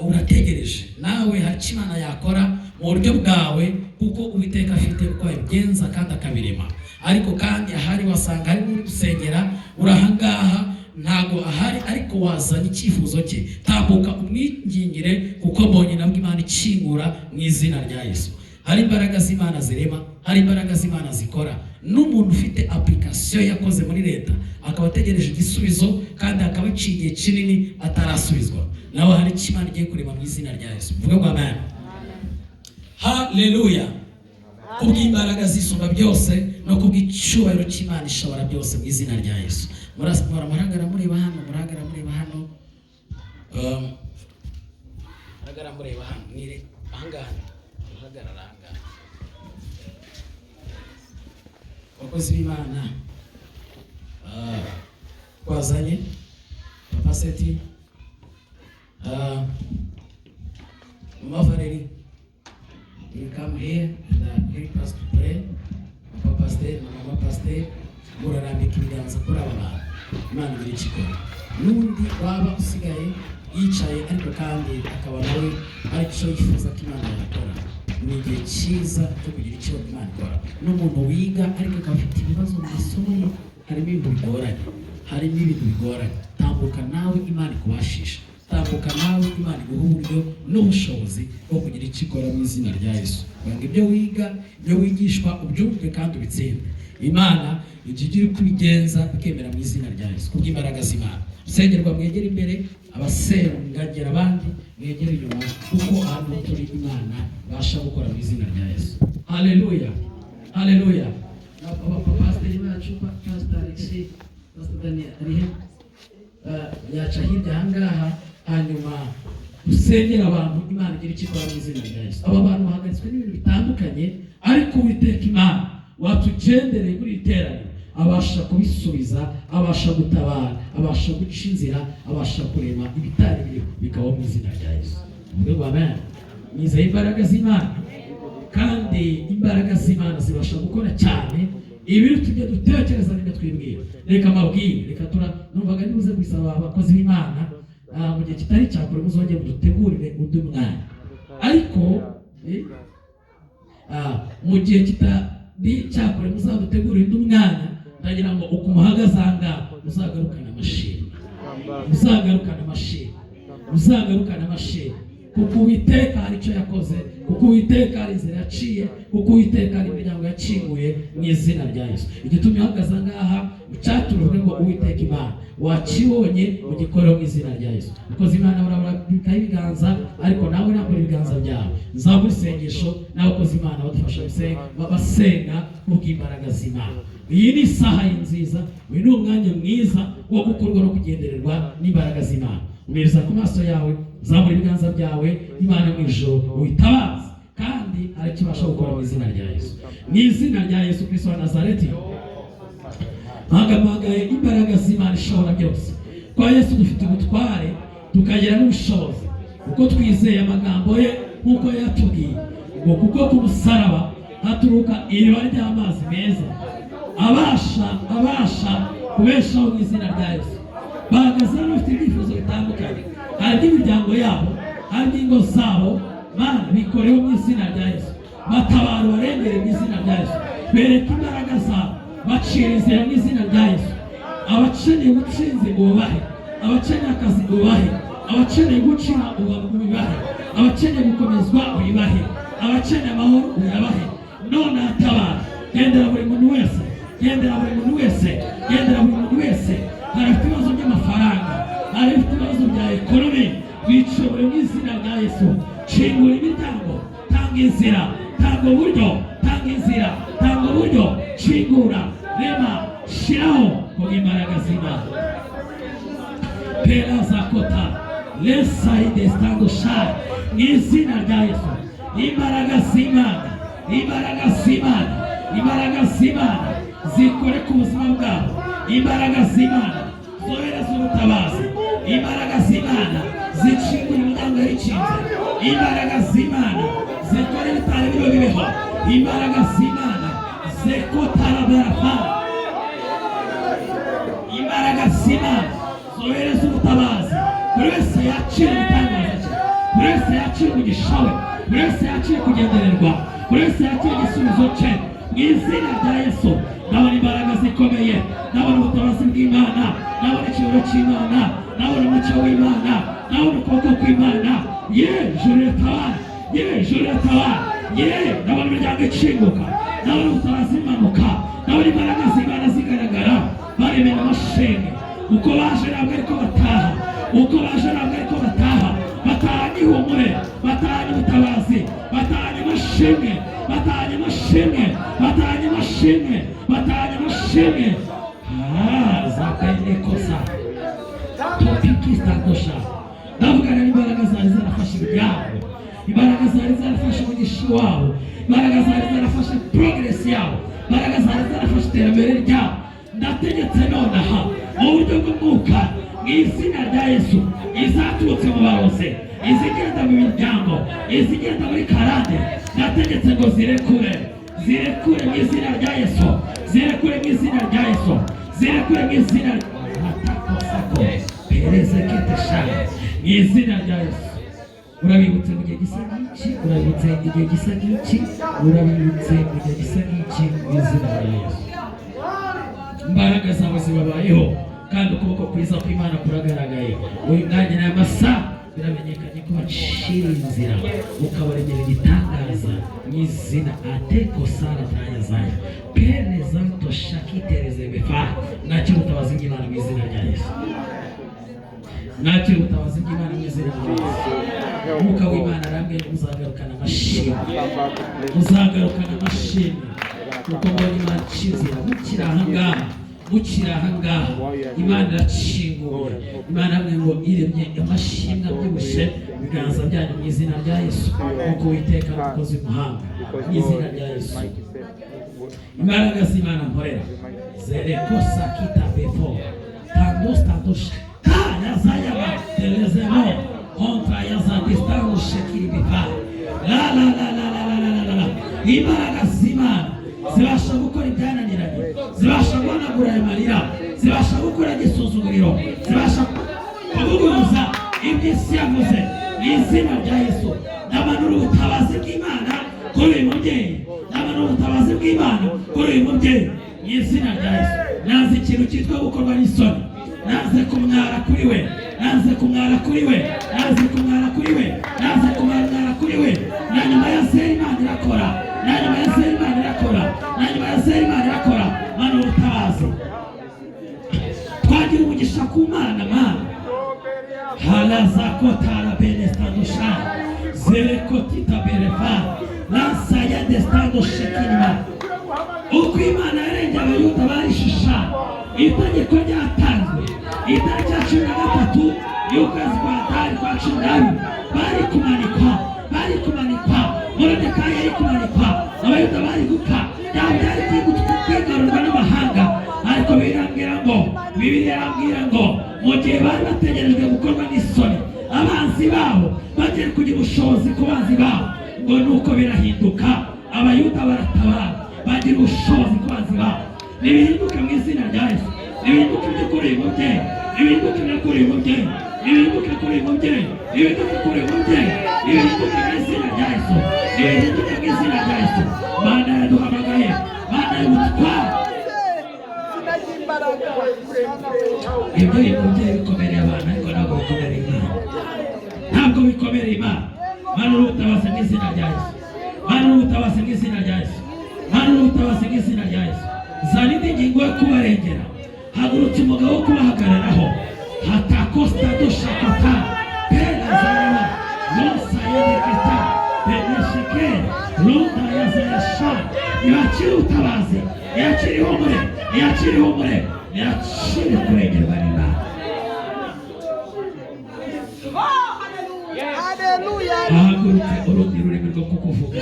urategereje nawe hari icyo Imana yakora mu buryo bwawe, kuko Uwiteka afite uko abigenza kandi akabirema. Ariko kandi ahari wasanga hari uri gusengera, uri aha ngaha ntago ahari, ariko wazanye icyifuzo cye, tambuka umwingingire, kuko mbonye nabwo Imana ikingura mu izina rya Yesu. Hari imbaraga z'Imana zirema, hari imbaraga z'Imana zikora. N'umuntu ufite application yakoze muri leta akaba ategereje igisubizo, kandi akaba aciye igihe kinini atarasubizwa, nawe hari icyo Imana igiye kurema mu izina rya Yesu. Vuga ngo amen. Haleluya. Kubw'imbaraga z'Isumba byose no kubw'icyubahiro cy'Imana ishobora byose mu izina rya Yesu. Murahagara mureba hano, murahagara mureba hano, murahagara mureba hano, mwire ahangaha, murahagarara ahangaha. Abakozi b'Imana twazanye Papa Seti, Mama Valerie, you come here and help us to pray. Papa Pastor, Mama Pastor, murarambika ibiganza kuri aba bantu, Imana igira icyo ikora. N'undi waba usigaye yicaye, ariko kandi akaba nawe ari cyo yifuza ko Imana yakora, ni igihe cyiza cyo kugira icyo Imana ikora. N'umuntu wiga ariko akaba afite ibibazo mu masomo ye, harimo ibintu bigoranye, tambuka nawe Imana ikubashisha, tambuka nawe Imana iguha uburyo n'ubushobozi bwo kugira icyo ikora mu izina rya Yesu. Ngo ibyo wiga, ibyo wigishwa ubyumve kandi ubitsinde. Imana igiye kubigenza bikemera mu izina rya Yesu, kubw'imbaraga z'Imana. Sengerwa mwegera imbere, abasengagera abandi mwegera inyuma, kuko ahantu turi Imana basha gukora mu izina rya Yesu. Haleluya, haleluya. Pastor bacu, Pastor Alexis, Pastor Daniel arihe yaca hirya ahangaha, hanyuma dusengera abantu Imana igira icyo ikora mu izina rya Yesu. Aba bantu bahagaritswe n'ibintu bitandukanye, ariko Uwiteka Imana watugendereye muri iterane abasha kubisubiza, abasha gutabara, abasha guca inzira, abasha kurema ibitari biriho bikaba mu izina rya Yesu. Ngo amen. Nizeye imbaraga z'Imana, kandi imbaraga z'Imana zibasha gukora cyane ibiri tujye dutekereza n'ibyo twibwira. Reka mabwire, reka numvaga nibuze gusaba abakozi b'Imana mu gihe kitari cyakure muzongere mudutegurire undi mwanya, ariko mu gihe kitari cyakure muzadutegurire undi mwanya, ndagira ngo uko muhagaze ahangaha muzagarukane amashimwe, kuko Uwiteka hari icyo yakoze, kuko Uwiteka hari inzira yaciye, kuko Uwiteka hari imiryango yakinguye mu izina rya Yesu. Igitumye uhagaze ahangaha ucaturuvuge ngo Uwiteka Imana wakibonye mu gikorero mu izina rya Yesu. Ukoze Imana barabikaho ibiganza, ariko nawe nakora ibiganza byawe, nzabura isengesho n'abakozi Imana badufasha basenga kubw'imbaraga z'Imana. Iyi ni isaha nziza, uyu ni umwanya mwiza wo gukorwa no kugendererwa n'imbaraga z'Imana. Umereza ku maso yawe, zamura ibiganza byawe, Imana mu ijuru uyitabaza, kandi ari kibasha gukora mu izina rya Yesu. Mu izina rya Yesu Kristo wa Nazareti, mpamagaye imbaraga z'Imana ishobora byose, kwa Yesu dufite ubutware tukagira n'ubushobozi kuko twizeye amagambo ye nk'uko yatubwiye ngo kuko ku musaraba haturuka iriba ry'amazi meza abasha kubeshaho mu izina rya Yesu. Bahagaze hano bafite ibyifuzo bitandukanye, hari n'imiryango yabo, hari n'ingo zabo, Mana bikoreho mu izina rya Yesu. Batabara barengere mu izina rya Yesu, bereka imbaraga zabo, bacira inzira mu izina rya Yesu. Abakeneye ubutsinzi bubahe, abakeneye akazi bubahe, abakeneye gukira ubibahe, abakeneye gukomezwa ubibahe, abakeneye amahoro uyabahe. None atabara, gendera buri muntu wese, gendera buri muntu wese, gendera buri muntu wese. Hari ibibazo by'amafaranga, hari ibibazo bya ekonomi, bicobore mu izina rya Yesu. Kingura imiryango, tanga inzira, tanga uburyo, tanga inzira, tanga uburyo, kingura, rema, shiraho ku imbaraga z'Imana. Pera za kota, lesa idestando shari, mu izina rya Yesu. Imbaraga z'Imana, imbaraga z'Imana, imbaraga z'Imana zikore ku buzima bwabo. Imbaraga z'Imana zohereza ubutabazi, imbaraga z'Imana zicingura imiryango y'ikinze, imbaraga z'Imana zikora ibitari bibeho, imbaraga z'Imana zekotara barafa, imbaraga z'Imana zohereza ubutabazi. Buri wese yakira ibitangaza cye, buri wese yakira umugisha we, buri wese yakira kugendererwa, buri wese yakira igisubizo cye mu izina rya Yesu. Ndabona imbaraga zikomeye, ndabona ubutabazi bw'Imana, ndabona icyubahiro cy'Imana, ndabona umucyo w'Imana, ndabona ukuboko kw'Imana. Ijuru ritabara, ijuru ritabara, ndabona imiryango ikinguka, ndabona ubutabazi bumanuka, ndabona imbaraga z'Imana zigaragara. Baremera amashimwe, uko baje ntabwo ariko bataha, uko baje ntabwo ariko bataha. Batahanye ihumure, batahanye ubutabazi, batahanye amashimwe, batahanye amashimwe, batahanye amashimwe, batahanye amashimwe. Zakende kosa topiki stakosha. Ndavugana n'imbaraga zari zarafashe ibyabo, imbaraga zari zarafashe umugisha wabo, imbaraga zari zarafashe progress yabo, imbaraga zari zarafashe iterambere ryabo. Ndategetse nonaha mu buryo bw'umwuka mu izina rya Yesu, izaturutse mu barozi, izigenda mu miryango, izigenda muri karande, ndategetse ngo zirekure, zirekure mu izina rya Yesu, zirekure mu izina rya Yesu, zirekure mu izina ratakosako perezekete shaka mu izina rya Yesu. Urabibutse mu gihe gisa n'iki, urabibutse igihe gisa n'iki, urabibutse mu gihe gisa n'iki mu izina rya Yesu. Imbaraga zawe zibabayeho kandi ukuboko kwiza kw'Imana kuragaragaye. Uyu mwanya n'aya masaha biramenyekanye ko bacira inzira, ukabaremera igitangaza mu izina ateko sara tayazaya perezanto shakitereze befa. Nakira ubutabazi bw'Imana mu izina rya Yesu, nakira ubutabazi bw'Imana mu izina rya Yesu. Umwuka w'Imana aramwe uzagarukana amashimwe, uzagarukana amashimwe kuko mbonye Imana ikizira. Mukiri ahangaha, mukiri ahangaha, Imana irakinguye. Imana hamwe ngo iremye amashimwe abyibushye ibiganza byanyu mu izina rya Yesu, kuko Uwiteka umukozi w'umuhanga mu izina rya Yesu. Imbaraga z'Imana nkorera zerekosa kitabefo tandos yazayaba telezemo kontra yazadistano shekiribipa la. Imbaraga z'Imana zibasha gukora ibyananiranye, zibasha guhanagura amarira, zibasha gukora igisuzuguriro, zibasha kuvuguruza iby'isi yavuze mu izina rya Yesu. Ndamanura ubutabazi bw'Imana kuri uyu mubyeyi, ndamanura ubutabazi bw'Imana kuri uyu mubyeyi mu izina rya Yesu. Naze ikintu cyitwa gukorwa n'isoni, naze kumwara kuri we, naze kumwara kuri we, naze kumwara kuri we, naze kumwara kuri we. Na nyuma ya seri Imana irakora, na nyuma ya seri Imana irakora, na nyuma ya seri Imana irakora. Mana ubutabazi, twagira umugisha ku Mana. Mana halaza kotara benestando sha zerekotita berefa lansa ya destando shekima. Uko Imana yarengeye Abayuda barishisha, itegeko ryatanzwe itariki ya 13 y'ukwezi kwa Adari kwa 12 bari kumanikwa, Moridekayi yari kumanikwa, Abayuda bari gupfa, byari kwigarurwa n'amahanga. Ariko Bibiliya irambwira ngo mu gihe bari ubushobozi ku banzi babo ngo nuko birahinduka. Abayuda baratabara bagira ubushobozi ku banzi babo. Nibihinduke mu izina rya Yesu. Nibihinduke kuri uyu mubyeyi. Nibihinduke kuri uyu mubyeyi. Nibihinduke kuri uyu mubyeyi. Nibihinduke kuri uyu mubyeyi. Nibihinduke mu izina rya Yesu. Nibihinduke mu izina rya Yesu. Mana yaduhamagaye. Mana y'ubutware. Ibyo uyu mubyeyi bikomereye abantu ariko ntabwo bikomereye Imana. Ntabwo bikomereye Imana. Mana urutabaze mu izina rya Yesu. Mana urutabaze mu izina rya Yesu. Mana urutabaze mu izina rya Yesu. Zana indi ngingo yo kubarengera. Hagurutse umugabo wo kubahagararaho. Hatakosta dushakota pera zarawa lonsa yedeketa penesheke londa yazayasha. Niyakire utabaze, niyakire ihumure, niyakire ihumure, niyakire kurengerwa n'Imana. Hahagurutse urundi rurimi rwo kukuvuga.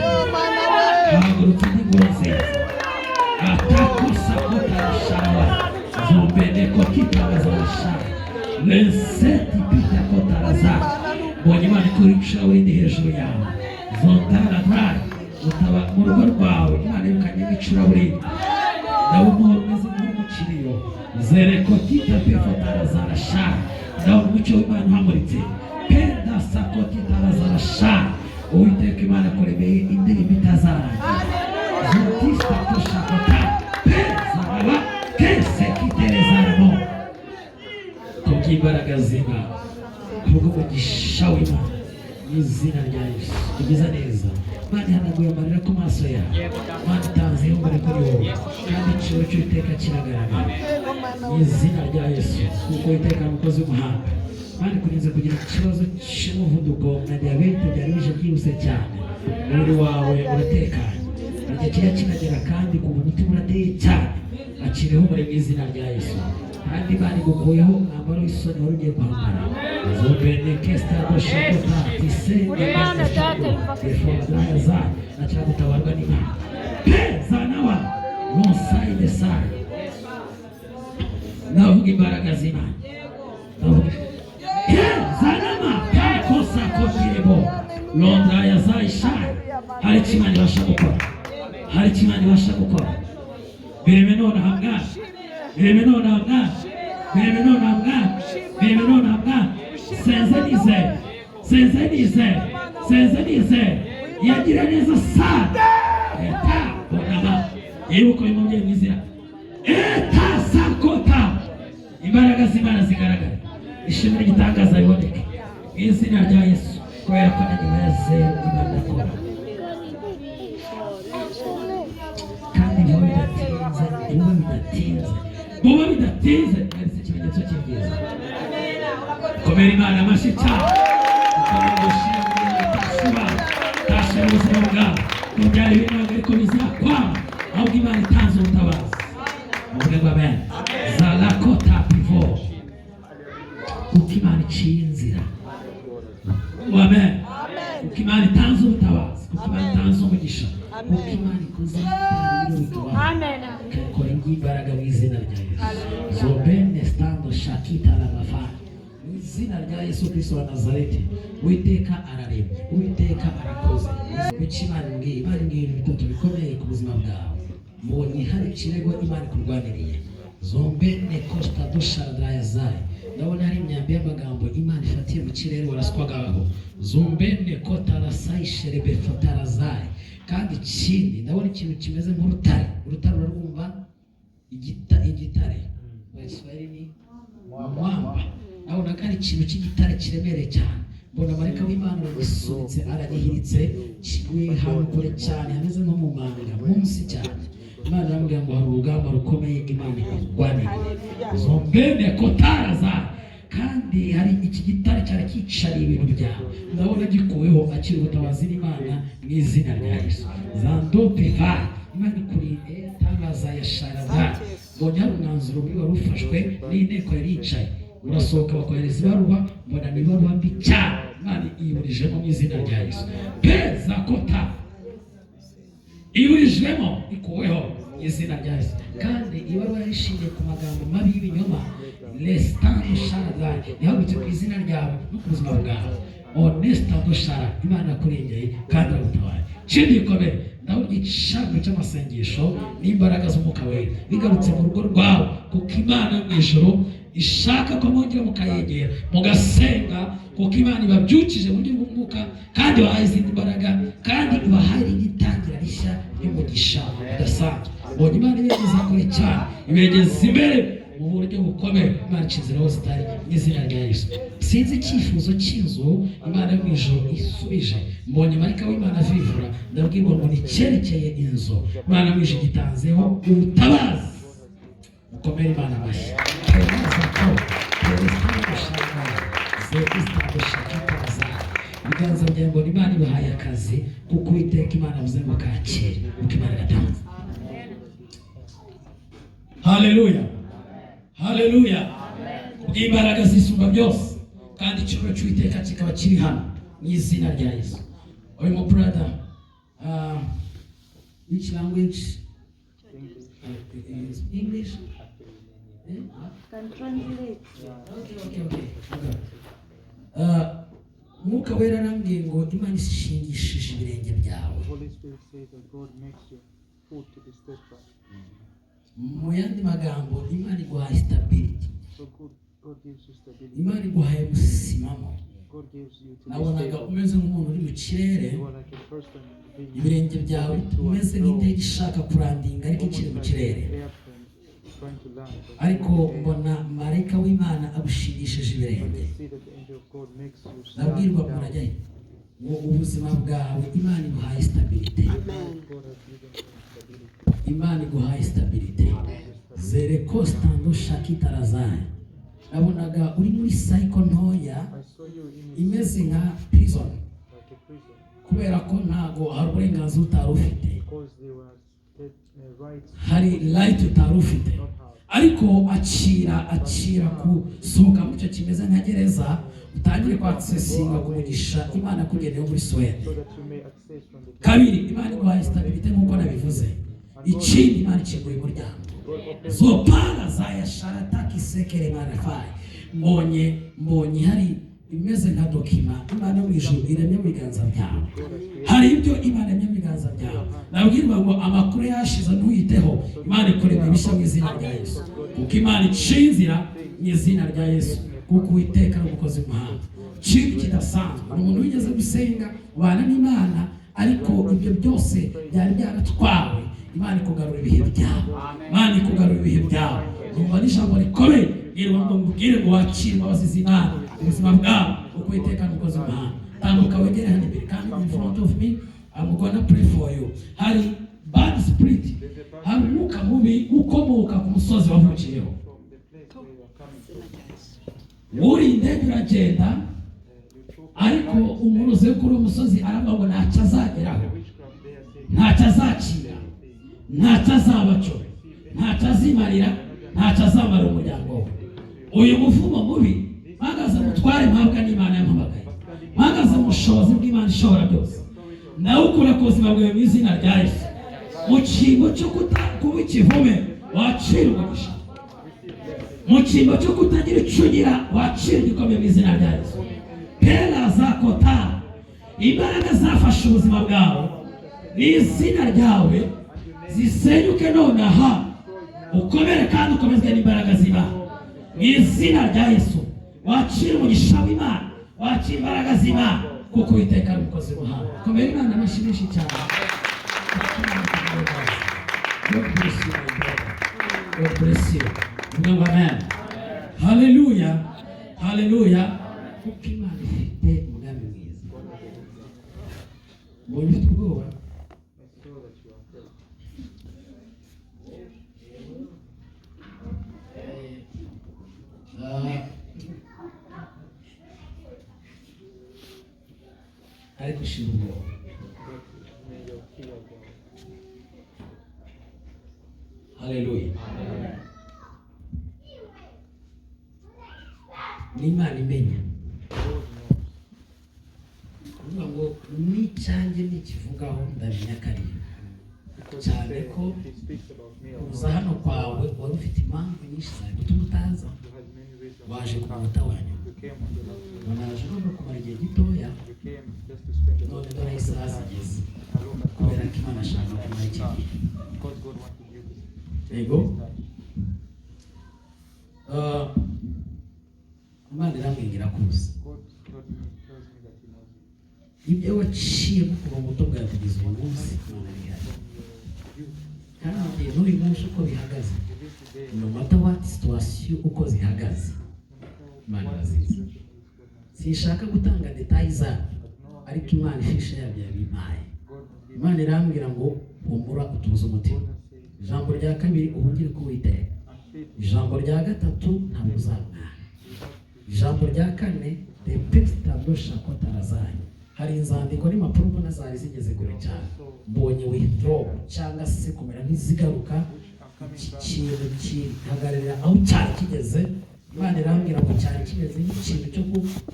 Hahagurutse n'ingoro nziza. Atakosa kotarashawa zombene kokitarazarasha leseti pita kotaraza. Mbonye Imana ikurikira urindi hejuru yawe. Zondaradari utaba mu rugo rwawe. Imana yirukanye n'icuraburindi. Ndabona umeze nk'umukiriyo. Zerekotita pefotarazarasha. Ndabona umucyo w'Imana uhamuritse. Penda sakotitarazarasha. Uwiteka Imana akuremeye indirimbo itazarangira. Zutista tushakota pezaraba kese kiterezaramo. Kubw'imbaraga z'Imana, kubw'umugisha w'Imana, mu izina rya Yesu. Kugeza neza Imana ihanaguye amarira ku maso yawe. Imana itanze ihumure kuri wowe kandi igiciro cy'Uwiteka kiragaragara mu izina rya Yesu. Kuko Uwiteka ni umukozi w'umuhanga. Imana ikurinze kugira ikibazo cy'umuvuduko na diyabete byari bije byihuse cyane. Umubiri wawe uratekanye. Igihe kijya kinagera kandi ku mutima urateye cyane. Akira ihumure mu izina rya Yesu. Kandi Imana igukuyeho umwambaro w'isoni wari ugiye kwambara. Zobene kesta doshakota tisenge efodaya nakira gutabarwa n'Imana. Peza nawa nonsaide sayi. Navuga imbaraga z'Imana. Navuga zanama takosa kotirebo Londra yazayishaya. Hari icyo Imana ibasha gukora. Hari icyo Imana ibasha gukora. Bireme none hamwana. Bireme none hamwana. Bireme none hamwana. Bireme none hamwana. Senze nize. Senze nize. Senze nize. Yagira neza sana. Eta bonama. Yibuka uyu mubyeyi mwizira. Eta sakota. Imbaraga z'Imana zigaragara. Ishimwe ry'igitangaza riboneke. Mu izina rya Yesu. Kubera ko na nyuma ya zeru Imana ikora. Kandi vuba bidatinze. Vuba bidatinze. Mwese ikimenyetso cy'ibyiza. Komera Imana amashyi cyane. Ukomeye gushira mu gihe utashuba. Tashyira ubuzima bwawe. Mubyara ibintu ariko bizakwama. Ahubwo Imana itanze ubutabazi. Muvuge ngo amen. Zalakota pivo. Kuko Imana iciye inzira. Amen. Kuko Imana itanze ubutabazi. Kuko Imana itanze umugisha. Kuko Imana ikoze Amen. Kakora imbaraga mu izina rya Yesu. Zobene stando shakita la mafana. Mu izina rya Yesu Kristo wa Nazareti. Uwiteka araremye. Uwiteka arakoze. Icyo Imana imbwiye. Imana imbwiye ibintu bitatu bikomeye ku buzima bwawe. Mbonye hari ikirego Imana ikurwaniriye. Zombene costa dusharadaya zayi. Ndabona hari imyambi y'amagambo Imana ifatiye mu kirere waraswagaho. Zombene kotarasai sherebe fotarazayi. Kandi ikindi ndabona ikintu kimeze nk'urutare. Urutare urarwumva? Igitare. Waswahili ni mwamba. Ndabona kandi ikintu cy'igitare kiremereye cyane. Mbona marayika w'Imana aragisunitse aragihiritse kiguye ahantu kure cyane hameze nko mu manga munsi cyane. Imana iramubwira ngo hari urugamba rukomeye Imana ikurwanira. Zombene kotaraza. Kandi hari iki gitare cyari kicariye ibintu byawe. Ndabona gikuweho akiri ubutabazi n'Imana mu izina rya Yesu. Zandopefa. Imana ikurinde tangaza ya sharada. Mbonye hari umwanzuro muri wari ufashwe n'inteko yari yicaye. Urasohoka bakohereza ibaruwa. Mbona ni ibaruwa mbi cyane. Imana iburijemo mu izina rya Yesu. Peza kota. Iburijwemo ikuweho mu izina rya Yesu. Kandi ibaruwa yarishingiye ku magambo mabi y'ibinyoma. Lestan sharada. Yahagutse ku izina ryawe no ku buzima bwawe. Onesta dushara Imana kurengeye kandi aragutabaye. Ikindi gikomeye ndabona igishango cy'amasengesho n'imbaraga z'umwuka wera bigarutse mu rugo rwawe, kuko Imana yo mu ijuru ishaka ko mwongera mukayegera mugasenga, kuko Imana ibabyukije mu buryo bw'umwuka kandi ibahaye izindi mbaraga kandi ibahaye igitangira rishya ry'umugisha udasanzwe. Mbonye Imana ibegeza kure cyane, ibegeza imbere mu buryo bukomeye. Imana icyizeraho zitari n'izina rya Yesu. Sinzi icyifuzo cy'inzu Imana yo mu ijuru isubije. Mbonye marika w'Imana avivura, ndabwirwa ngo nicyerekeye inzu Imana mu ijuru gitanzeho ubutabazi. Mukomere Imana amashyi. Ibiganza byawe mbona Imana ibahaye akazi, kuko Uwiteka Imana avuze ngo kakire, kuko Imana iratanze. Haleluya, haleluya. Imbaraga zisumba byose kandi icyubahiro cy'Uwiteka kikaba kiri hano mu izina rya Yesu. Oyo mu brother, which language? English? Can translate. Okay. Mwuka wera arambwiye ngo Imana ishingishije ibirenge byawe. Holy Spirit says that God makes your foot to be steadfast. Mu yandi magambo Imana iguhaye stability. So God gives you stability. Imana iguhaye gusimamo. God gives you to be Nabonaga stable. umeze nk'umuntu uri mu kirere, You are like a person being ibirenge byawe umeze nk'indege ishaka kurandinga ariko ikiri mu kirere. airplane trying to land. Ariko mbona marayika w'Imana agushingishije ibirenge. See that the angel of God makes you Nabwirwa stand down. murajyayo ngo ubuzima bwawe Imana iguhaye stability. God has given you stability. Imana iguhaye stability. Zere kostando shakitarazaya. Nabonaga uri muri cycle ntoya I saw you in a imeze nka prison, like a prison kubera ko ntago hari uburenganzira utari ufite, because they were rights hari light utari ufite. not have. Ariko akira gusohoka mu cyo kimeze nka gereza, utangire kwatsesinga kumugisha Imana kugenewe muri Sweden. So that you may access from the Kabiri, Imana iguhaye stability nk'uko nabivuze. Ikindi, Imana ikinguye umuryango. Zopara zaya sharataki sekere marafai. Mbonye hari imeze nka dokima Imana mu ijuru iremye mu biganza byawe. Hari ibyo Imana iremye mu biganza byawe. Nabwirwa ngo amakuru yashize ntuyiteho, Imana ikorera ibishya mu izina rya Yesu. Kuko Imana icinzira mu izina rya Yesu, kuko Uwiteka ari umukozi w'umuhanga. Ikintu kidasanzwe, umuntu wigeze gusenga ubana n'Imana, ariko ibyo byose byari byaratwawe. Imana ikugarura ibihe byawe. Imana ikugarura ibihe byawe. Numva n'ijambo rikomeye irwa ngo mbwire ngo wakire imbabazi z'Imana ubuzima bwawe, kuko Uwiteka ari umukozi w'umuhanga. Tambuka wegere hano imbere kandi in front of me, I'm gonna pray for you. Hari bad spirit, hari umwuka mubi ukomoka ku musozi wavukiyeho. Uri indege uragenda, ariko umurozi kuri umusozi aravuga ngo ntacyo azageraho, ntacyo azacira, ntacyo azabaco, ntacyo azimarira, ntacyo azamarira umuryango we. Uyu muvumo mubi mpagaze mutware mpabwa n'Imana yampamagaye, mpagaze mu bushobozi bw'Imana ishobora byose. Nawe ukura ku buzima bwawe mu izina rya Yesu. Mu cyimbo cyo kuba ikivume wacira umugisha, mu cyimbo cyo kutagira icugira wacira igikomeye mu izina rya Yesu. Pera zakota, imbaraga zafashe ubuzima bwawe n'izina ryawe zisenyuke nonaha, ukomere kandi ukomezwe n'imbaraga z'Imana mu izina rya Yesu. Wacira umugisha w'Imana, wacira imbaraga z'Imana, kuko Uwiteka ari umukozi w'umuhanga. Komera Imana amashyi menshi cyane. God bless you, my brother. God bless you. Amen. Hallelujah. Hallelujah. Kuko Imana ifite umugambi mwiza. Mbonye ufite ubwoba. Ariko ushira ubwoba. Hallelujah. Ni Imana imenya. Kuvuga ngo n'icyanjye n'ikivugaho ndamenya kariya. Cyane ko kuza hano kwawe wari ufite impamvu nyinshi cyane gutuma utaza. Waje ku munota wa nyuma. came on the last day. Naje no kumara igihe gitoya We came just to spend the none last dore isaha zigeze I look at kubera ko Imana ashaka kumara iki gihe. because God wants to give this. Yego. this time. Imana irambwira kuza God tells me that He knows you. ibyo waciyemo kuva mu buto bwawe kugeza uyu munsi Imana irihari kandi igihe n'uyu munsi uko bihagaze no matter what situation uko zihagaze Imana irazizi. Sinshaka gutanga details zayo ariko Imana ifishe yabyo yabimpaye. Imana irambwira ngo humura utuze umutima. Ijambo rya kabiri uhungire ku Uwiteka. Ijambo rya gatatu ntabwo uzamwara. Ijambo rya kane the best tabosha ko tarazanye. Hari inzandiko n'impapuro mbona zari zigeze kure cyane. Mbonye withdraw cyangwa se kumera nk'izigaruka ikintu kihagararira aho cyari kigeze. Imana irambwira ngo cyari kimeze nk'ikintu cyo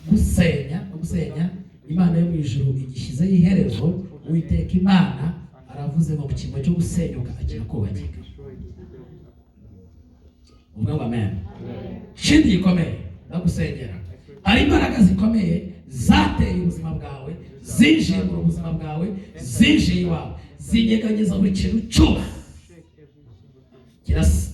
gusenya Imana yo mu ijuru igishyizeho iherezo. Uwiteka Imana aravuze ngo mu cyimbo cyo gusenyuka agira kubakika. Ubwo amen. Shindi gikomeye ndagusengera. Hari imbaraga zikomeye zateye ubuzima bwawe, zinjiye mu buzima bwawe, zinjiye iwawe, zinyeganyeza buri kintu cyose.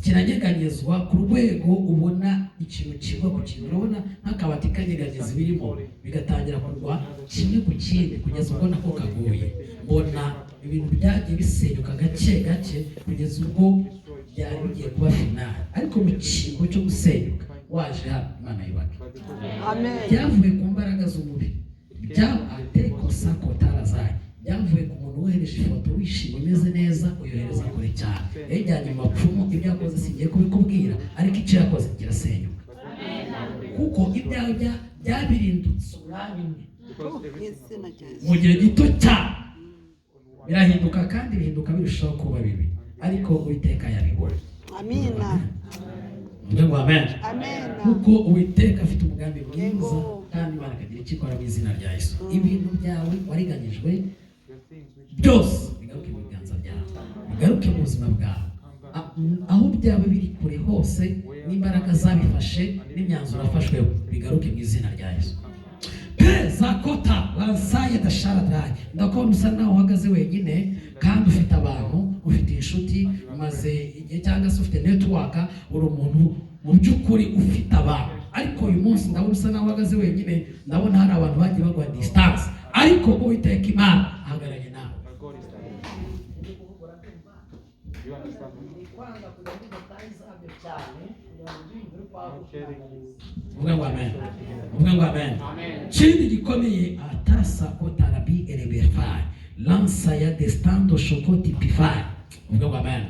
Kiranyeganyezwa ku rwego ubona ikintu kigwa ku kintu. Urabona nk'akabati kanyeganyeza birimo bigatangira kugwa kimwe ku kindi kugeza ubwo nako kaguye. Mbona ibintu byagiye bisenyuka gake gake kugeza ubwo byari bigiye kuba finali. Ariko mu cyimbo cyo gusenyuka waje hano Imana yibake. Amen. Byavuye ku mbaraga z'umubiri. Ateko sako tarazanye. Byavuye ku muntu wohereje ifoto wishimye umeze neza uyohereza kure cyane. Yajyanye mu bapfumu ibyo yakoze singiye kubikubwira ariko icyo yakoze kirasenyuka. Kuko ibyawe byabirindutse urabimwe. Mu gihe gito cyane birahinduka kandi bihinduka birushaho kuba bibi. Ariko Uwiteka yabibona. Amina. Ngo amen. Amen. Kuko Uwiteka afite umugambi mwiza kandi Imana ikagira icyo ikora mu izina rya Yesu. Ibintu byawe wariganyijwe byose bigaruke mu biganza byawe, bigaruke mu buzima bwawe. Aho byaba biri kure hose n'imbaraga zabifashe n'imyanzuro afashweho bigaruke mu izina rya Yesu. Peza kota lansaye dasharadrai. Ndakubona usa naho uhagaze wenyine kandi ufite abantu, ufite inshuti, umaze igihe cyangwa se ufite network, uri umuntu mu by'ukuri ufite abantu. Ariko uyu munsi ndabona usa naho uhagaze wenyine, ndabona hari abantu bagiye bagwa distance. Ariko Uwiteka Imana ahagaranye nawe. Uvuga ngo amen. Chini gikomeye atasa otarabi eleberfai lansa ya destando shokoti pifai. Uvuga ngo amen.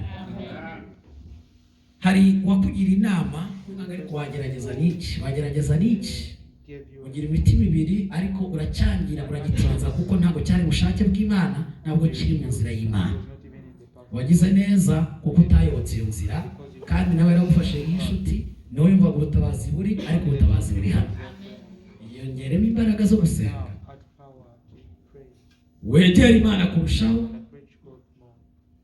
Hari wakugira inama ariko wagerageza n'iki ugira imitima ibiri ariko uracyangira uragitanza kuko ntabwo cyari bushake bw'Imana, ntabwo kiri mu nzira y'Imana. Wagize neza kuko utayobotse iyo nzira kandi nawe yaragufashe nk'inshuti. Niwe yumva ubutabazi buri ariko ubutabazi buri hano. Yongeremo imbaraga zo gusenga, wegera Imana kurushaho.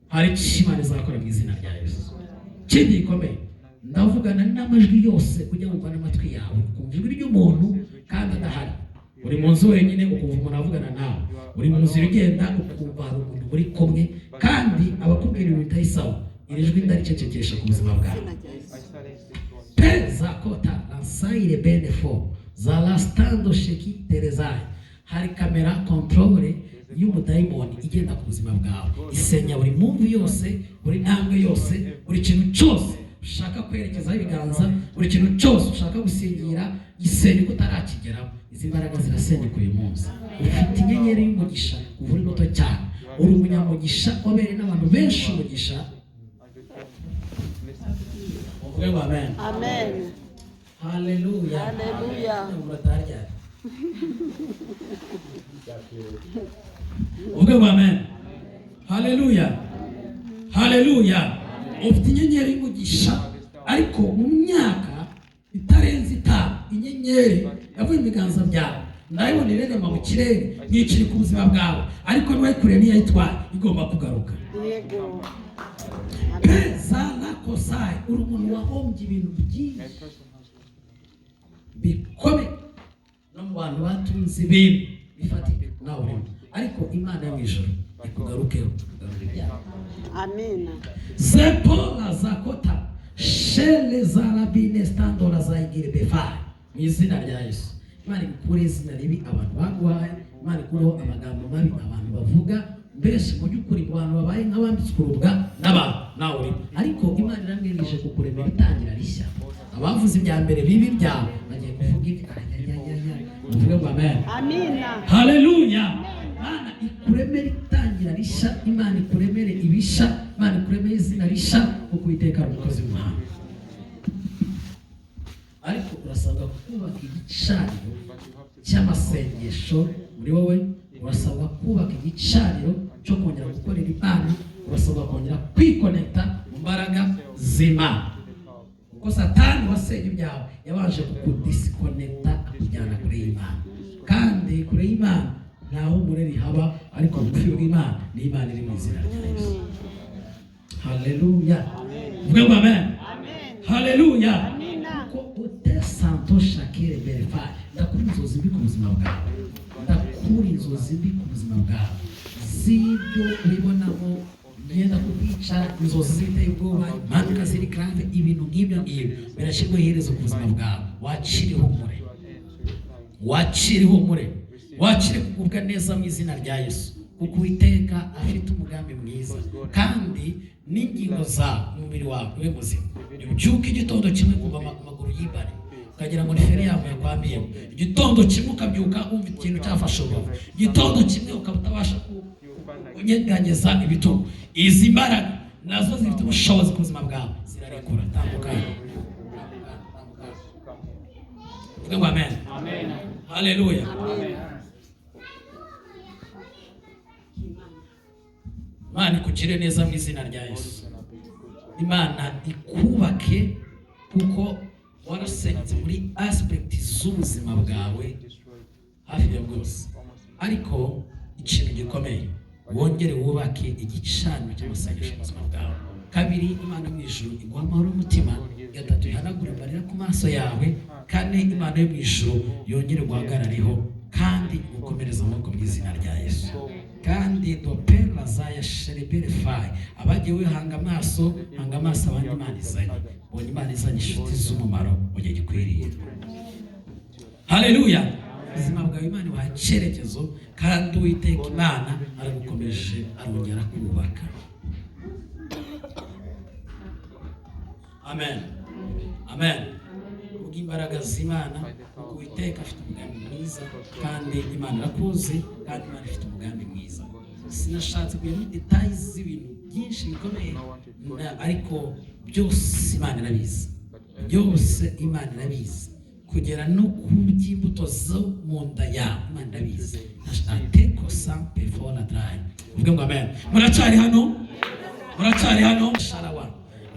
Hari icyo Imana izakora mu izina rya Yesu. Kindi gikomeye ndavugana n'amajwi yose ujya wumva n'amatwi yawe ukumva ijwi ry'umuntu kandi adahari. Uri mu nzu wenyine ukumva umuntu avugana nawe, uri mu nzira ugenda ukumva hari umuntu muri kumwe kandi abakubwira ibintu bitari sawa. Iri jwi ndaricecekesha ku buzima bwawe. Peza kota lansaire benefo za lastando sheki terezai. Hari kamera controle y'umudayimoni igenda ku buzima bwawe, isenya buri move yose, buri ntambwe yose, buri kintu cyose ushaka kwerekezaho ibiganza, buri kintu cyose ushaka gusingira gisenya ko utarakigeraho. Izi mbaraga zirasenyuka uyu munsi. Ufite inyenyeri y'umugisha kuva uri muto cyane, uri umunyamugisha wabereye n'abantu benshi umugisha. Uvuge ngo amen. Amen. Haleluya. Haleluya. Uvuge ngo amen. Haleluya. Haleluya. Ufite inyenyeri y'umugisha ariko mu myaka itarenze 5 inyenyeri yavuye ibiganza byawe. Ndayibona irerema mu kirere n'ikiri ku buzima bwawe ariko niwe kure niyayitwara igomba kugaruka. Yego. Pesa nakosai uri umuntu wahombye ibintu byinshi bikomeye no mu bantu batunze ibintu bifatika nawe urimo, ariko Imana yo mu ijuru ikugarukeho. Amina. Zepola zakota shele zarabine standora zaigire befai mu izina rya Yesu. Imana ikure izina ribi abantu baguhaye, Imana ikureho amagambo mabi abantu bavuga, mbese mu by'ukuri abantu babaye nk'abambitswe urubwa n'abantu nawe urimo, ariko Imana iramwirije kukuremera itangira rishya. Abavuze ibya mbere bibi byawe bagiye kuvuga ibi uvuge ngo amen. Amina. Haleluya. Imana ikuremere itangira rishya, Imana ikuremere ibisha, Imana ikuremere izina rishya kuko Uwiteka ari umukozi w'umuhanga. Ariko urasabwa kubaka igicaniro cy'amasengesho muri wowe, urasabwa kubaka igicaniro cyo kongera gukorera Imana, urasabwa kongera kwikonekta mu mbaraga z'Imana. Kuko Satani wasenye ibyawe yabanje kukudisconnecta akujyana kure y'Imana, kandi kure y'Imana ntaho umureri haba, ariko bugufi bw'Imana ni Imana iri mu izina rya Yesu. Haleluya. Vuga ngo amen. Haleluya. Kuko utesanto shakire berifa, ndakura inzozi mbi ku buzima bwawe, ndakura inzozi mbi ku buzima bwawe z'ibyo ubibonamo ngenda kubica, inzozi ziteye ubwoba, impanuka ziri grave, ibintu nk'ibyo ngibyo birashyirwaho iherezo ku buzima bwawe. Wakiriho umure, wakiriho umure, wakire kugubwa neza mu izina rya Yesu, kuko Uwiteka afite umugambi mwiza, kandi n'ingingo zawe umubiri wawe ube muzima. Ubyuka igitondo kimwe kuva amaguru y'ibare ukagira ngo ni feri yawe yakwambiyemo, igitondo kimwe ukabyuka wumva ikintu cyafashe urubavu, igitondo kimwe ukaba utabasha kunyeganyeza ibitugu. Izi mbaraga nazo zifite ubushobozi ku buzima bwawe, zirarekura. Tambukana. Vuga ngo amen. Amen. Haleluya. Amen. Imana ikugire neza mu izina rya Yesu. Imana ikubake kuko warasenyutse muri aspect z'ubuzima bwawe hafi ya bwose, ariko ikintu gikomeye wongere wubake igicaniro cy'amasengesho mu buzima bwawe. Kabiri, Imana mu ijuru iguha amahoro y'umutima. Gatatu, ihanagura amarira ku maso yawe. Kane, Imana yo mu ijuru yongere guhagarareho kandi gukomereza amaboko mu izina rya Yesu. Kandi dopera zaya sherebere fai, abagiye wihanga amaso, hanga amaso abandi Imana izanye, bonye Imana izanye inshuti z'umumaro mu gihe gikwiriye. Haleluya. Ubuzima bwawe Imana ibaha icyerekezo, kandi Uwiteka Imana aragukomeje, arongera kubaka. Amen. Amen. Imbaraga z'Imana, kuko Uwiteka afite umugambi mwiza, kandi Imana irakuzi, kandi Imana ifite umugambi mwiza. Sinashatse kujya muri details z'ibintu byinshi bikomeye, ariko byose Imana irabizi, byose Imana irabizi, kugera no ku by'imbuto zo mu nda yawe Imana irabizi. Ateko sampe fona dry. Uvuge ngo amen. Muracari hano? Muracari hano? Sharawa.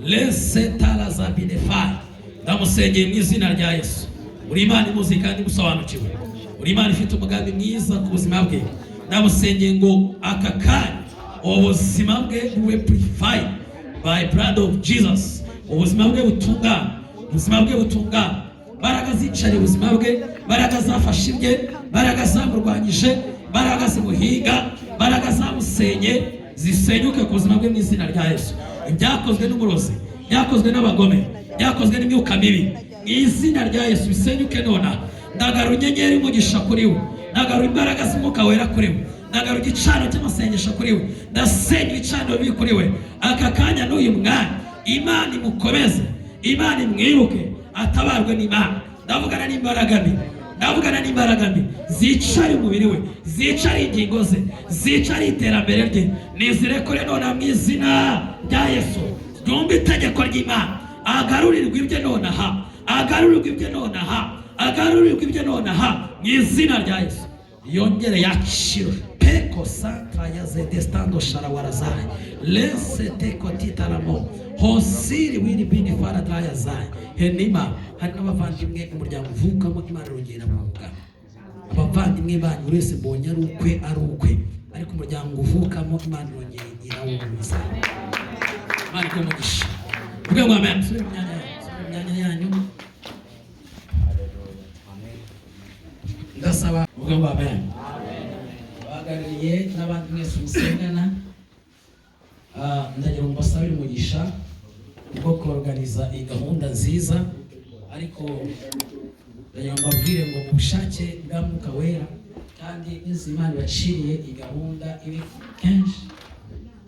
Lese talaza binefai. Ndamusengeye mu izina rya Yesu. Uri Imana imuzi kandi gusobanukiwe. Uri Imana ifite umugambi mwiza ku buzima bwe. Ndamusengeye ngo aka kanya ubuzima bwe bube purified by blood of Jesus. Ubuzima bwe butungana, ubuzima bwe butungana. Baraga zicariye ubuzima bwe, baraga zafashe ibye, baraga zamurwanyije, baraga zimuhiga, baraga zamusenye, zisenyuke ku buzima bwe mu izina rya Yesu. Ibyakozwe n'umurozi, byakozwe n'abagome, byakozwe n'imyuka mibi, mu izina rya Yesu bisenyuke nona. Ndagaru inyenyeri umugisha kuri we, ndagaru imbaraga z'umwuka wera kuri we, ndagaru igicaniro cy'amasengesho kuri we, ndasenya ibicaniro biri kuri we. Aka kanya n'uyu mwana Imana imukomeze, Imana imwibuke, atabarwe n'Imana. Ndavugana n'imbaraga mbi, ndavugana n'imbaraga mbi zicari umubiri we, zicari ingingo ze, zicari iterambere rye, nizirekure nona mu izina rya Yesu. Ryumva itegeko ry'Imana, agarurirwe ibye nonaha, agarurirwe ibye nonaha, agarurirwe ibye nonaha mu izina rya Yesu. Yongere yakire peko santra ya zedestando sharawarazai lese teko titaramo hosiri wiri bini fara draya zai henima. Hari n'abavandimwe umuryango uvukamo Imana rongera mwuga, abavandimwe banyu buri wese mbonye ari ukwe, ariko umuryango uvukamo Imana rongera irawubuza. Imana ikomugisha. Uvuge ngo amen. Suri myanya yanyu. ndasaba uvuga ngo amen. Bahagarariye n'abandi mwese musengana, ndagira ngo mbasabire umugisha bwo kuorganiza iyi gahunda nziza, ariko ndagira ngo mbabwire ngo mu bushake bwa Mwuka Wera kandi n'Imana ibaciriye iyi gahunda ibi kenshi,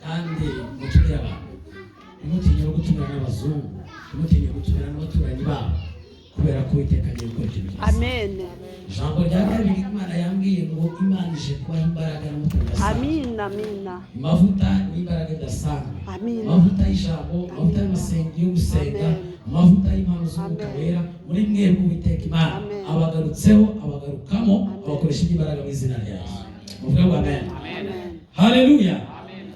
kandi mutumire abantu, ntimutinye no gutumira n'abazungu, ntimutinye gutumira n'abaturanyi babo, kubera ko Uwiteka agiye gukora ikintu cyiza. Amen. Ijambo rya kabiri Imana yambwiye ngo Imana ije kubaha imbaraga n'umutima udasanzwe. Amina, amina. Amavuta n'imbaraga idasanzwe. Amina. Amavuta y'ijambo, amavuta y'amasenga yo gusenga, amavuta y'impano z'Umwuka Wera muri mwebwe Uwiteka Imana abagarutseho, abagarukamo, abakoresha imbaraga mu izina rya Yesu. Muvuge ngo amen. Haleluya.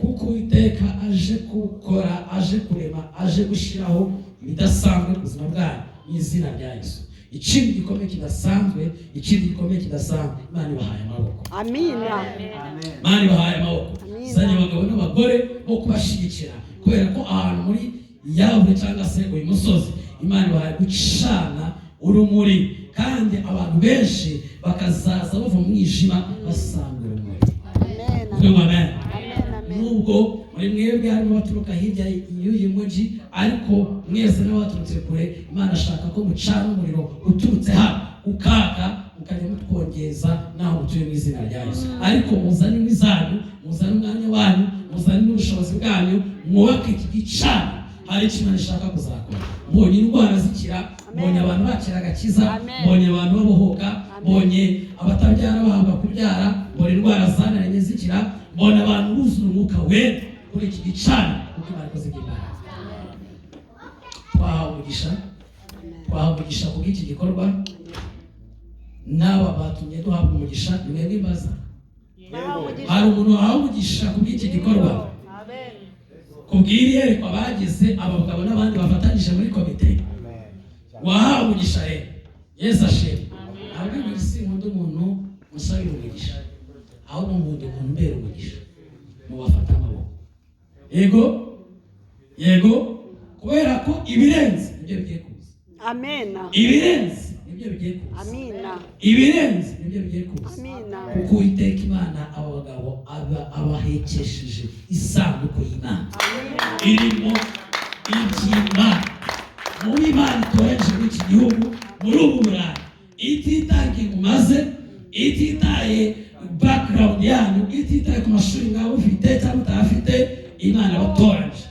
Kuko Uwiteka aje gukora, aje kurema, aje gushyiraho ibidasanzwe ku buzima bwanyu mu izina rya Yesu. Ikindi gikomeye kidasanzwe, Imana ibahaye amaboko. Amina. Imana ibahaye amaboko. Zanye abagabo n'abagore bo kubashyigikira, kubera ko ahantu muri Yabure cyangwa se uyu musozi Imana ibahaye gucana urumuri, kandi abantu benshi bakazaza bava mu mwijima basanga urumuri. Amen. Nubwo muri mwebwe harimo baturuka hirya y'uyu mujyi, ariko mwese n'abaturutse kure, Imana ashaka ko mucana umuriro uturutse hano ukaka, mukajya mutwongeza naho mutuye mu izina rya Yesu. Ariko muzane n'izanyu, muzane umwanya wanyu, muzane n'ubushobozi bwanyu, mwubake iki gicaniro. Hari icyo Imana ishaka kuzakora. Mbonye indwara zikira, mbonye abantu bakira agakiza, mbonye abantu babohoka, mbonye abatabyara bahabwa kubyara, mbonye indwara zananiranye zikira, mbonye abantu buzura Umwuka Wera kuri iki gicaniro, kuko Imana ikoze iby'Imana. Twahawe umugisha ku bw'iki gikorwa, n'aba batumye duhabwa umugisha, ni mwebwe mbaza. Hari umuntu wahawe umugisha ku bw'iki gikorwa, kubw'iri yerekwa bagize aba bagabo n'abandi bafatanyije muri komite, wahawe umugisha rero. Yesu ashimwe. Ntabwo ibi sinkunda umuntu musabira umugisha, ahubwo nkunda umuntu mbera umugisha, mubafata amaboko. Yego, kubera ko ibirenze nibyo bigiye kuza. Amena. Ibirenze nibyo bigiye kuza. Amina. Ibirenze nibyo bigiye kuza. Amina. Kuko Uwiteka Imana aba bagabo abahekesheje isanduku y'Imana irimo iby'Imana. Mu Imana itoreje muri iki gihugu, muri ubu Burayi, ititaye ikintu umaze, ititaye background yanyu, ititaye ku mashuri mwaba ufite cyangwa utayafite, Imana yabatoranyije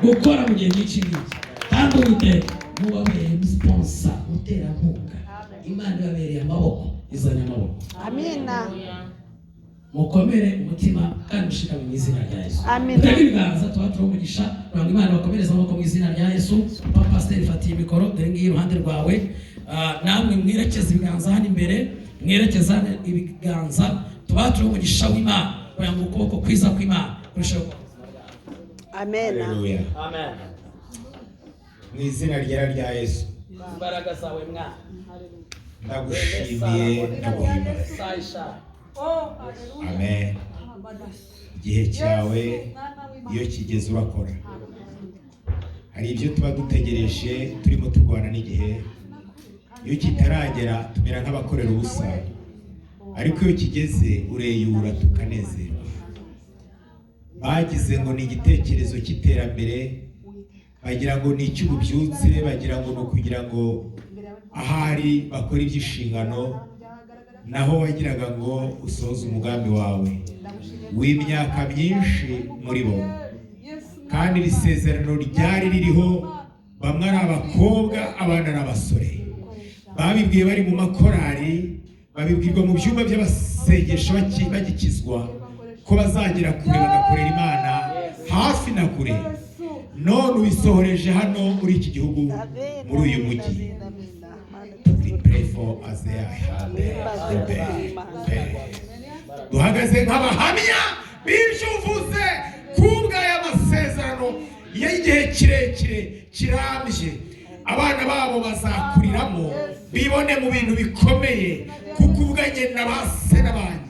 gukora mu gihe nk'iki ngiki. Kandi Uwiteka mubabereye sponsor, muterankunga. Imana ibabereye amaboko, izanye amaboko. Amina. Mukomere umutima kandi mushikame mu izina rya Yesu. Amina. Tutege ibiganza tuba umugisha, kugira ngo Imana bakomereze amaboko mu izina rya Yesu. Papa Pasiteri fatiye mikoro, dore ngiyi iruhande rwawe. Namwe mwerekeza ibiganza hano imbere, mwerekeza ibiganza, tuba umugisha w'Imana, kugira ngo ukuboko kwiza kw'Imana kurusheho. Amen. Haleluya. Amen. Mu izina rya Yesu. Imbaraga zawe Mwana. Ndagushimiye, ndaguhimbaza. Amen. Igihe cyawe iyo kigeze urakora. Hari ibyo tuba dutegereje, turimo turwana n'igihe. Iyo kitaragera tumera nk'abakorera ubusa, ariko iyo kigeze ureyura tukanezerwa. Bagize ngo ni igitekerezo cy'iterambere, bagira ngo ni icy'ububyutse, bagira ngo ni ukugira ngo ahari bakora iby'inshingano, naho wagiraga ngo usohoze umugambi wawe w'imyaka myinshi muri bo. Kandi iri sezerano ryari ririho, bamwe ari abakobwa, abandi ari abasore. Babibwiye bari mu makorari, babibwirwa mu byumba by'abasengesho bagikizwa ko bazagera kure bagakorera Imana hafi na kure. None ubisohoreje hano muri iki gihugu, muri uyu mujyi. We pray for us there. Duhagaze nk'abahamya b'ibyo uvuze kubw'aya masezerano y'igihe kirekire kirambye. Abana babo bazakuriramo, bibone mu bintu bikomeye, kuko ubwanye na ba se n'abanyi.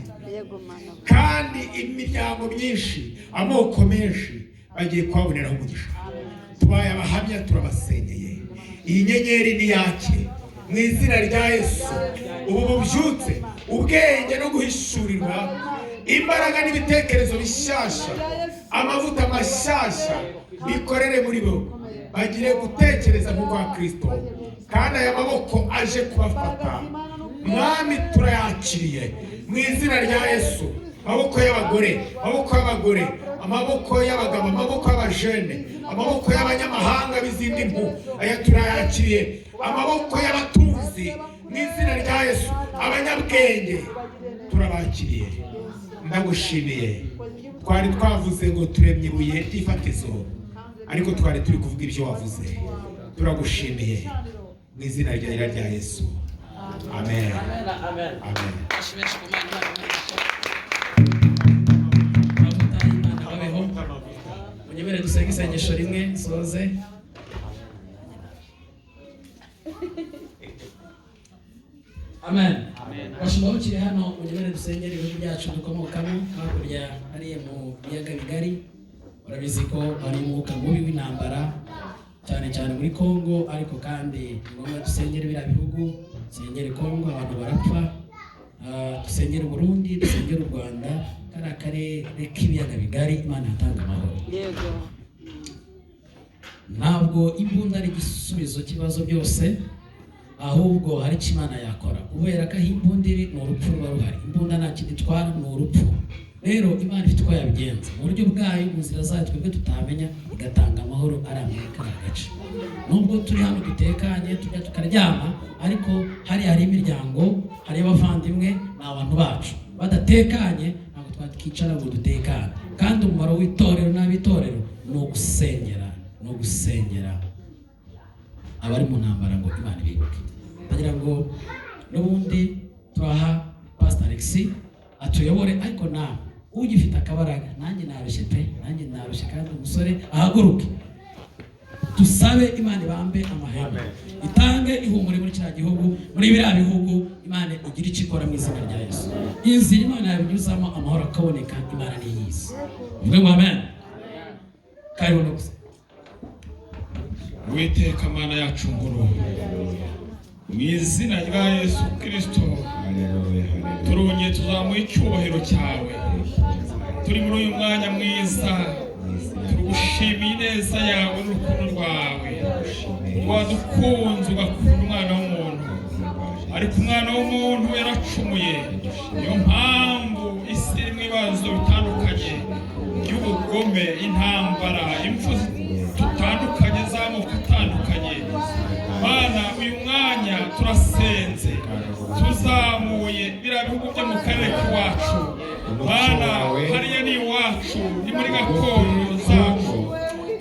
Kandi imiryango myinshi, amoko menshi bagiye kuhaboneraho umugisha. Tubaye abahamya, turabasenyeye. Iyi nyenyeri ni yake, mu izina rya Yesu. Ubu bubyutse ubwenge no guhishurirwa imbaraga n'ibitekerezo bishyashya, amavuta mashyashya bikorere muri bo, bagire gutekereza nk'ukwa Kristo. Kandi aya maboko aje kubafata, Mwami turayakiriye mu izina rya Yesu. Amaboko y'abagore, amaboko y'abagore, amaboko y'abagabo, amaboko y'abajene, amaboko y'abanyamahanga b'izindi mpu, aya turayakiriye. Amaboko y'abatunzi mu izina rya Yesu, abanyabwenge turabakiriye. Ndagushimiye. Twari twavuze ngo turemye ibuye ry'ifatizo, ariko twari turi kuvuga ibyo wavuze. Turagushimiye mu izina rya Yesu. Amen. Amen. Munyemere dusenge isengesho rimwe soze. Amen. Bashobora ukiri hano munyemere dusengera ibihugu byacu dukomokamo hakurya hariya mu biyaga bigari. Urabizi ko hari umwuka mubi w'intambara cyane cyane muri Kongo, ariko kandi ni ngombwa dusengere biriya bihugu, dusengere Kongo abantu barapfa, dusengere Burundi, dusengere u Rwanda, kari akarere k'ibiyaga bigari. Imana yatanga amahoro. Yego. Ntabwo imbunda ari igisubizo cy'ibibazo byose, ahubwo hari icyo Imana yakora. Kubera ko aho imbunda iri ni urupfu ruba ruhari. Imbunda nta kindi itwara, ni urupfu. Rero Imana ifite uko yabigenza mu buryo bwayo, mu nzira zayo twebwe tutamenya, igatanga amahoro arambye kari agace. Nubwo turi hano dutekanye tujya tukaryama, ariko hari imiryango, hari abavandimwe, ni abantu bacu. Badatekanye ntabwo twakicara ngo dutekane. Kandi umumaro w'itorero n'ab'itorero ni ugusengera, ni ugusengera abari mu ntambara ngo Imana ibibuke. Ndagira ngo n'ubundi turaha Pastor Alexis atuyobore, ariko nawe ugifite akabaraga, nanjye narushye pe, nanjye narushye, kandi umusore ahaguruke tusabe Imana ibambe amahema, itange ihumure muri kiriya gihugu, muri biriya bihugu. Imana igira icyo ikora mu izina rya Yesu. Inzira Imana yabinyuzamo amahoro akaboneka, Imana niyizi. Uvuge ngo amen. Karibu no gusa. Uwiteka Mana yacu nguru, mu izina rya Yesu Kristo, turongeye tuzamuye icyubahiro cyawe. Turi muri uyu mwanya mwiza, tugushimiye ineza yawe n'urukundo rwawe. Wadukunze ugakunda umwana w'umuntu, ariko umwana w'umuntu yaracumuye. Niyo mpamvu isi irimo ibibazo bitandukanye by'ubugome, intambara, impfu tutandukanye z'amoko atandukanye. Mana, uyu mwanya turasenze, tuzamuye biriya bihugu byo mu karere k'iwacu. Mana, hariya ni iwacu, ni muri gakondo zacu.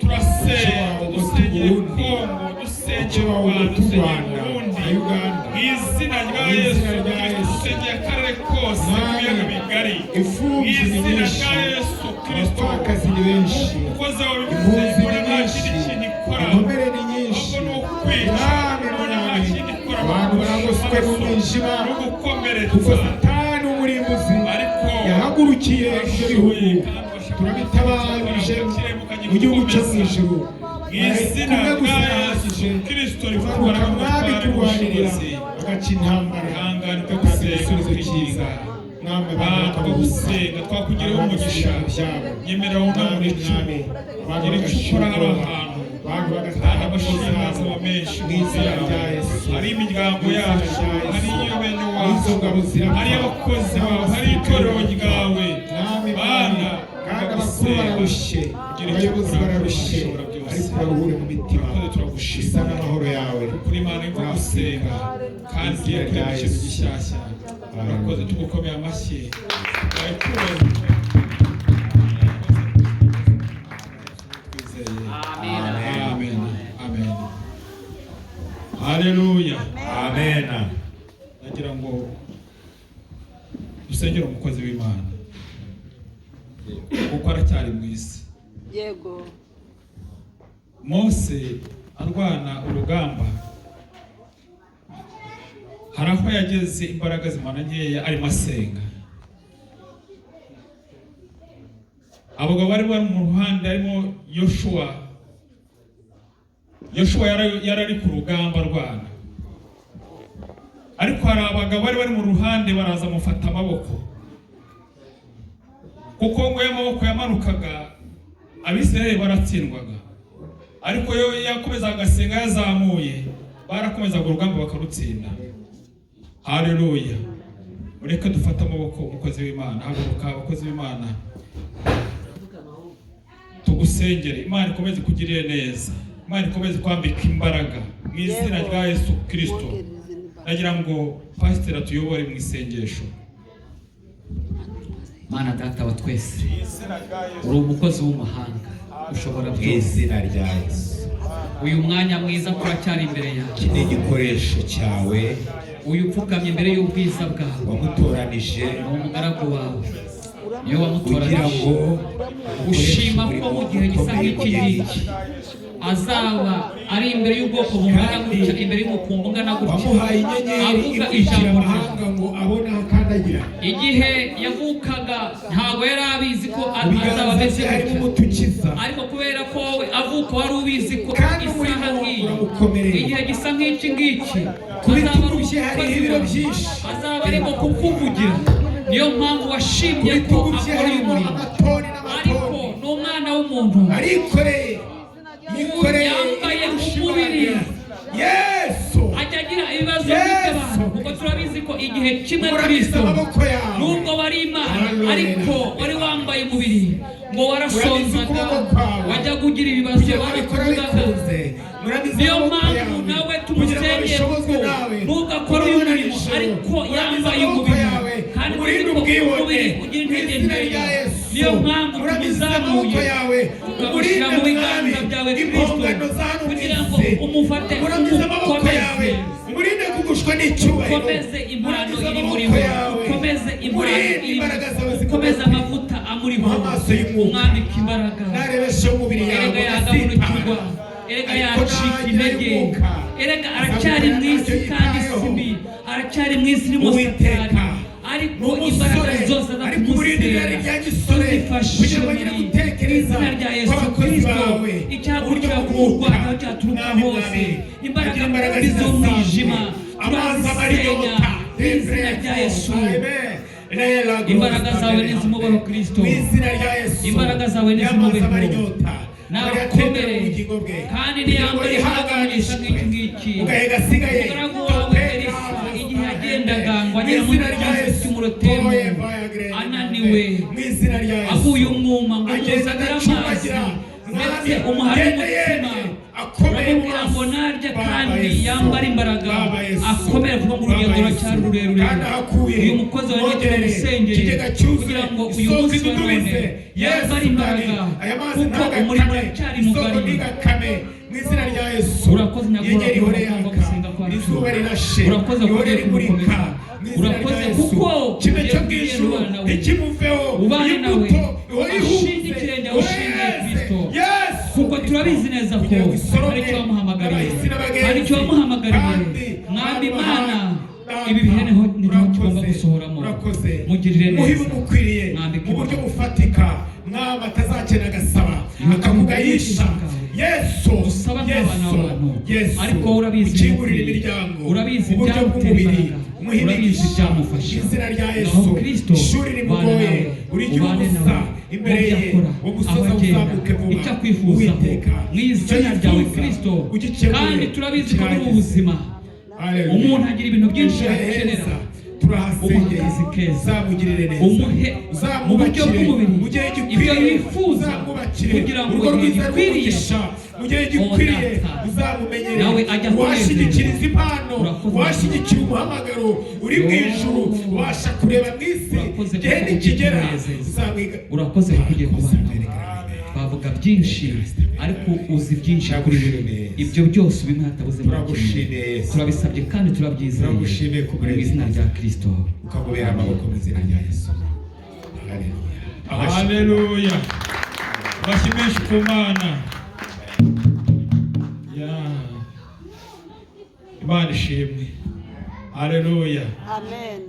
Turasenze, dusengere Kongo, dusengere u Rwanda, dusengere Burundi, mu izina rya Yesu. Dusengere akarere kose k'ibiyaga bigari, mu izina rya Yesu Kristo. Umukozi wawe bivuze ngo nta kindi kintu ikora, ahubwo ni ukwica. Nta kindi ikora, abantu baragoswe n'umwijima, no gukomeretsa, kuko Satani umurimbuzi yahagurukiye ibyo bihugu. Turabitabarije mu gihugu cyo mu ijuru, mu izina rya Yesu Kristo. rivuga mwami turwanirira agaca intambara, agaca igisubizo cyiza. Twagusenga, twakugiraho umugisha. Nyemerera wunamure cyane, bagire icyo ukora hano hantu, kandi amashanyarazi aba menshi mu izina rya Yesu. Hari imiryango yacu, hari iyo bene wacu, hari abakozi bawe, hari itorero ryawe. Bana, kandi abakuru bararushye, abayobozi bararushye, ariko baruhure mu mitima. Turagushima n'amahoro yawe kuri Imana yo gusenga, kandi ugiye kureba ikintu gishyashya. Urakoze, tugukomeye amashyi. Amen. Amen. Haleluya. Amen. Nagira ngo dusengere umukozi w'Imana, kuko aracyari mu isi. Yego. Mose arwana urugamba, hari aho yageze imbaraga zimana nkeya, arimo asenga. Abagabo bari mu ruhande, harimo Yoshua yari ari ku rugamba arwana. ariko hari abagabo bari mu ruhande baraza mufata amaboko, kuko ngo y'amaboko yamanukaga Abisirayeli baratsindwaga, ariko yo yakomezaga agasenga yazamuye barakomezaga urugamba bakarutsinda. Haleluya. Mureke dufate amaboko umukozi w'Imana, haguruka abakozi b'Imana tugusengere. Imana ikomeze kugirire neza, Imana ikomeze kwambika imbaraga mu izina rya Yesu Kristo. Nagira ngo pasiteri atuyobore mu isengesho. Mana data wa twese, uri umukozi w'umuhanga ushobora byose. Izina rya Yesu, uyu mwanya mwiza turacyari imbere yawe, iki ni igikoresho cyawe uyu upfukamye imbere y'ubwiza bwawe, wamutoranije ni umugaragu wawe, niyo kugira wamutoranije. ngo Ushima ko mu gihe gisa nk'iki ngiki azaba ari imbere y'ubwoko bungana gutya, imbere y'umukumbi ungana gutya, wamuhaye inyenyeri avuga imurikira ijambo ryawe. amahanga ngo abone aho akandagira. Igihe yavukaga ntabwo yari abizi ko Mu azaba biganza ameze bye harimo gutya, umutukiza, ariko kubera ko wowe avuka wari ubizi ko kandi isaha umurimo nk'iyi, uramukomereye. igihe gisa nk'iki ngiki Ku azaba bitugu ari bye hariho umukozi ibiro wawe, byinshi. azaba arimo kukuvugira. Niyo mpamvu washimye ko Ibitugu bye akora uyu harimo murimo, amatoni ariko n'amatoni. ni umwana w'umuntu Arikoreye, yikoreye yambaye umushimangira. umubiri, Yesu, ajya agira ibibazo Yesu. by'abantu, kuko turabizi ko igihe kimwe murabiza Kristo amaboko yawe. nubwo wari Imana Hallelujah. ariko wari wambaye umubiri, ngo warasonzaga, ukuboko kwawe. wajyaga ugira ibibazo Kugira ngo abikore barakuvugaga. bikunze. Murabiza Niyo amaboko mpamvu yawe. nawe Kugira ngo tumusengeye abishobozwe ko nawe. nubwo akora uyu murimo Ijuru. ariko Murabiza yambaye amaboko umubiri, yawe. kandi Murinde tuzi ko ubwibone. umubiri ugira Mu intege izina rya nkeya. Yesu. Niyo mpamvu Murabiza amaboko tumuzamuye yawe. tukamushyira mu biganza byawe Kristo, Impongano za hano kugira ngo mu isi. umufate Murabiza amaboko yawe. umukomeze, Umurinde kugushwa n'icyubahiro. ukomeze impano Murabiza iri amaboko muri we, yawe. ukomeze impano Murinde iri, imbaraga zawe zikomeze. ukomeze amavuta amuriho, Mu maso y'umwuka. umwambike imbaraga. Narebeshe umubiri yawe Erega yagabunukirwa, erega yacika intege, erega aracyari mu isi kandi si mbi, aracyari mu isi irimo Satani, ariko imbaraga zose zo kumusera tuzifashe mu izina rya Yesu Kristo. Icyagurukira ku murwayi aho cyaturuka hose, imbaraga z'umwijima turazisenya mu izina rya Yesu. Imbaraga zawe nizimuboro Kristo, imbaraga zawe nizimubero, nabakomere kandi niyambare ihangamisha nk'iki ngiki. Umugaragu wawe Elisa igihe yagendaga ngo agere muri kizi cy'umurotemu ananiwe, avuye umwuma ngo muzanire amazi ndetse umuhari umutima, uramubwira ngo narya kandi yambara imbaraga, akomere kuva mu rugendo ruracyari rurerure. Uyu mukozi wawe nitwe musengere kugira ngo uyu munsi wa none yambare imbaraga, kuko umurimo uracyari mugari. Urakoze nyakubahwa kumva gusenga kwacu, urakoze kugera kumukomeza, urakoze kuko ugiye kugenda ubana nawe, ubane nawe, ashingikire njya ushingiye Kristo, kuko turabizi neza ko hari icyo wamuhamagariye, hari icyo wamuhamagariye. Mwami Imana, ibi bihe niho tugomba gusohoramo, mugirire neza, mwambike mu buryo bufatika. Mwami atazakena agasaba akavuga yisha Yesu, usaba nk'abana b'abantu, Yesu, ariko urabizi ukingurira imiryango, urabizi mu buryo ibyamutera bw'umubiri, imbaraga, urabizi ibyamufasha. izina rya Naho Yesu, Kristo ishuri rimugoye, urigira ubusa imbere ye, umusozi uzamuke vuba, icyo akwifuzaho mu izina ryawe Kristo. Kandi turabizi ko muri ubu buzima umuntu agira ibintu byinshi akenera, umuhe akazi keza, umuhe mu buryo bw'umubiri ibyo yifuza, kugira ngo igihe gikwiriye nawe ajya washyigikiriza impano, washyigikira umuhamagaro uri mu ijuru, ubasha kureba mu isi igihe nikigera uzamwiga. urakoze kuko ugiye kubana twavuga byinshi ariko uzi byinshi kuri we, ibyo byose ubimwe hatabuze Turagushimiye, turabisabye kandi turabyizeye Turagushimiye ku mu izina rya Kristo. ukagobera amaboko mu izina rya Yesu. Haleluya. Amashyi menshi ku Mana. Imana ishimwe. Haleluya. Amen.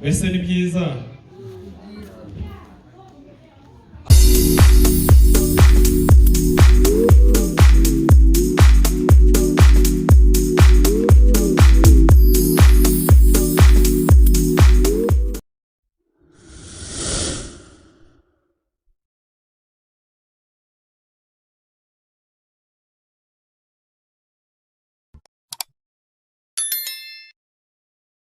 Mbese ni byiza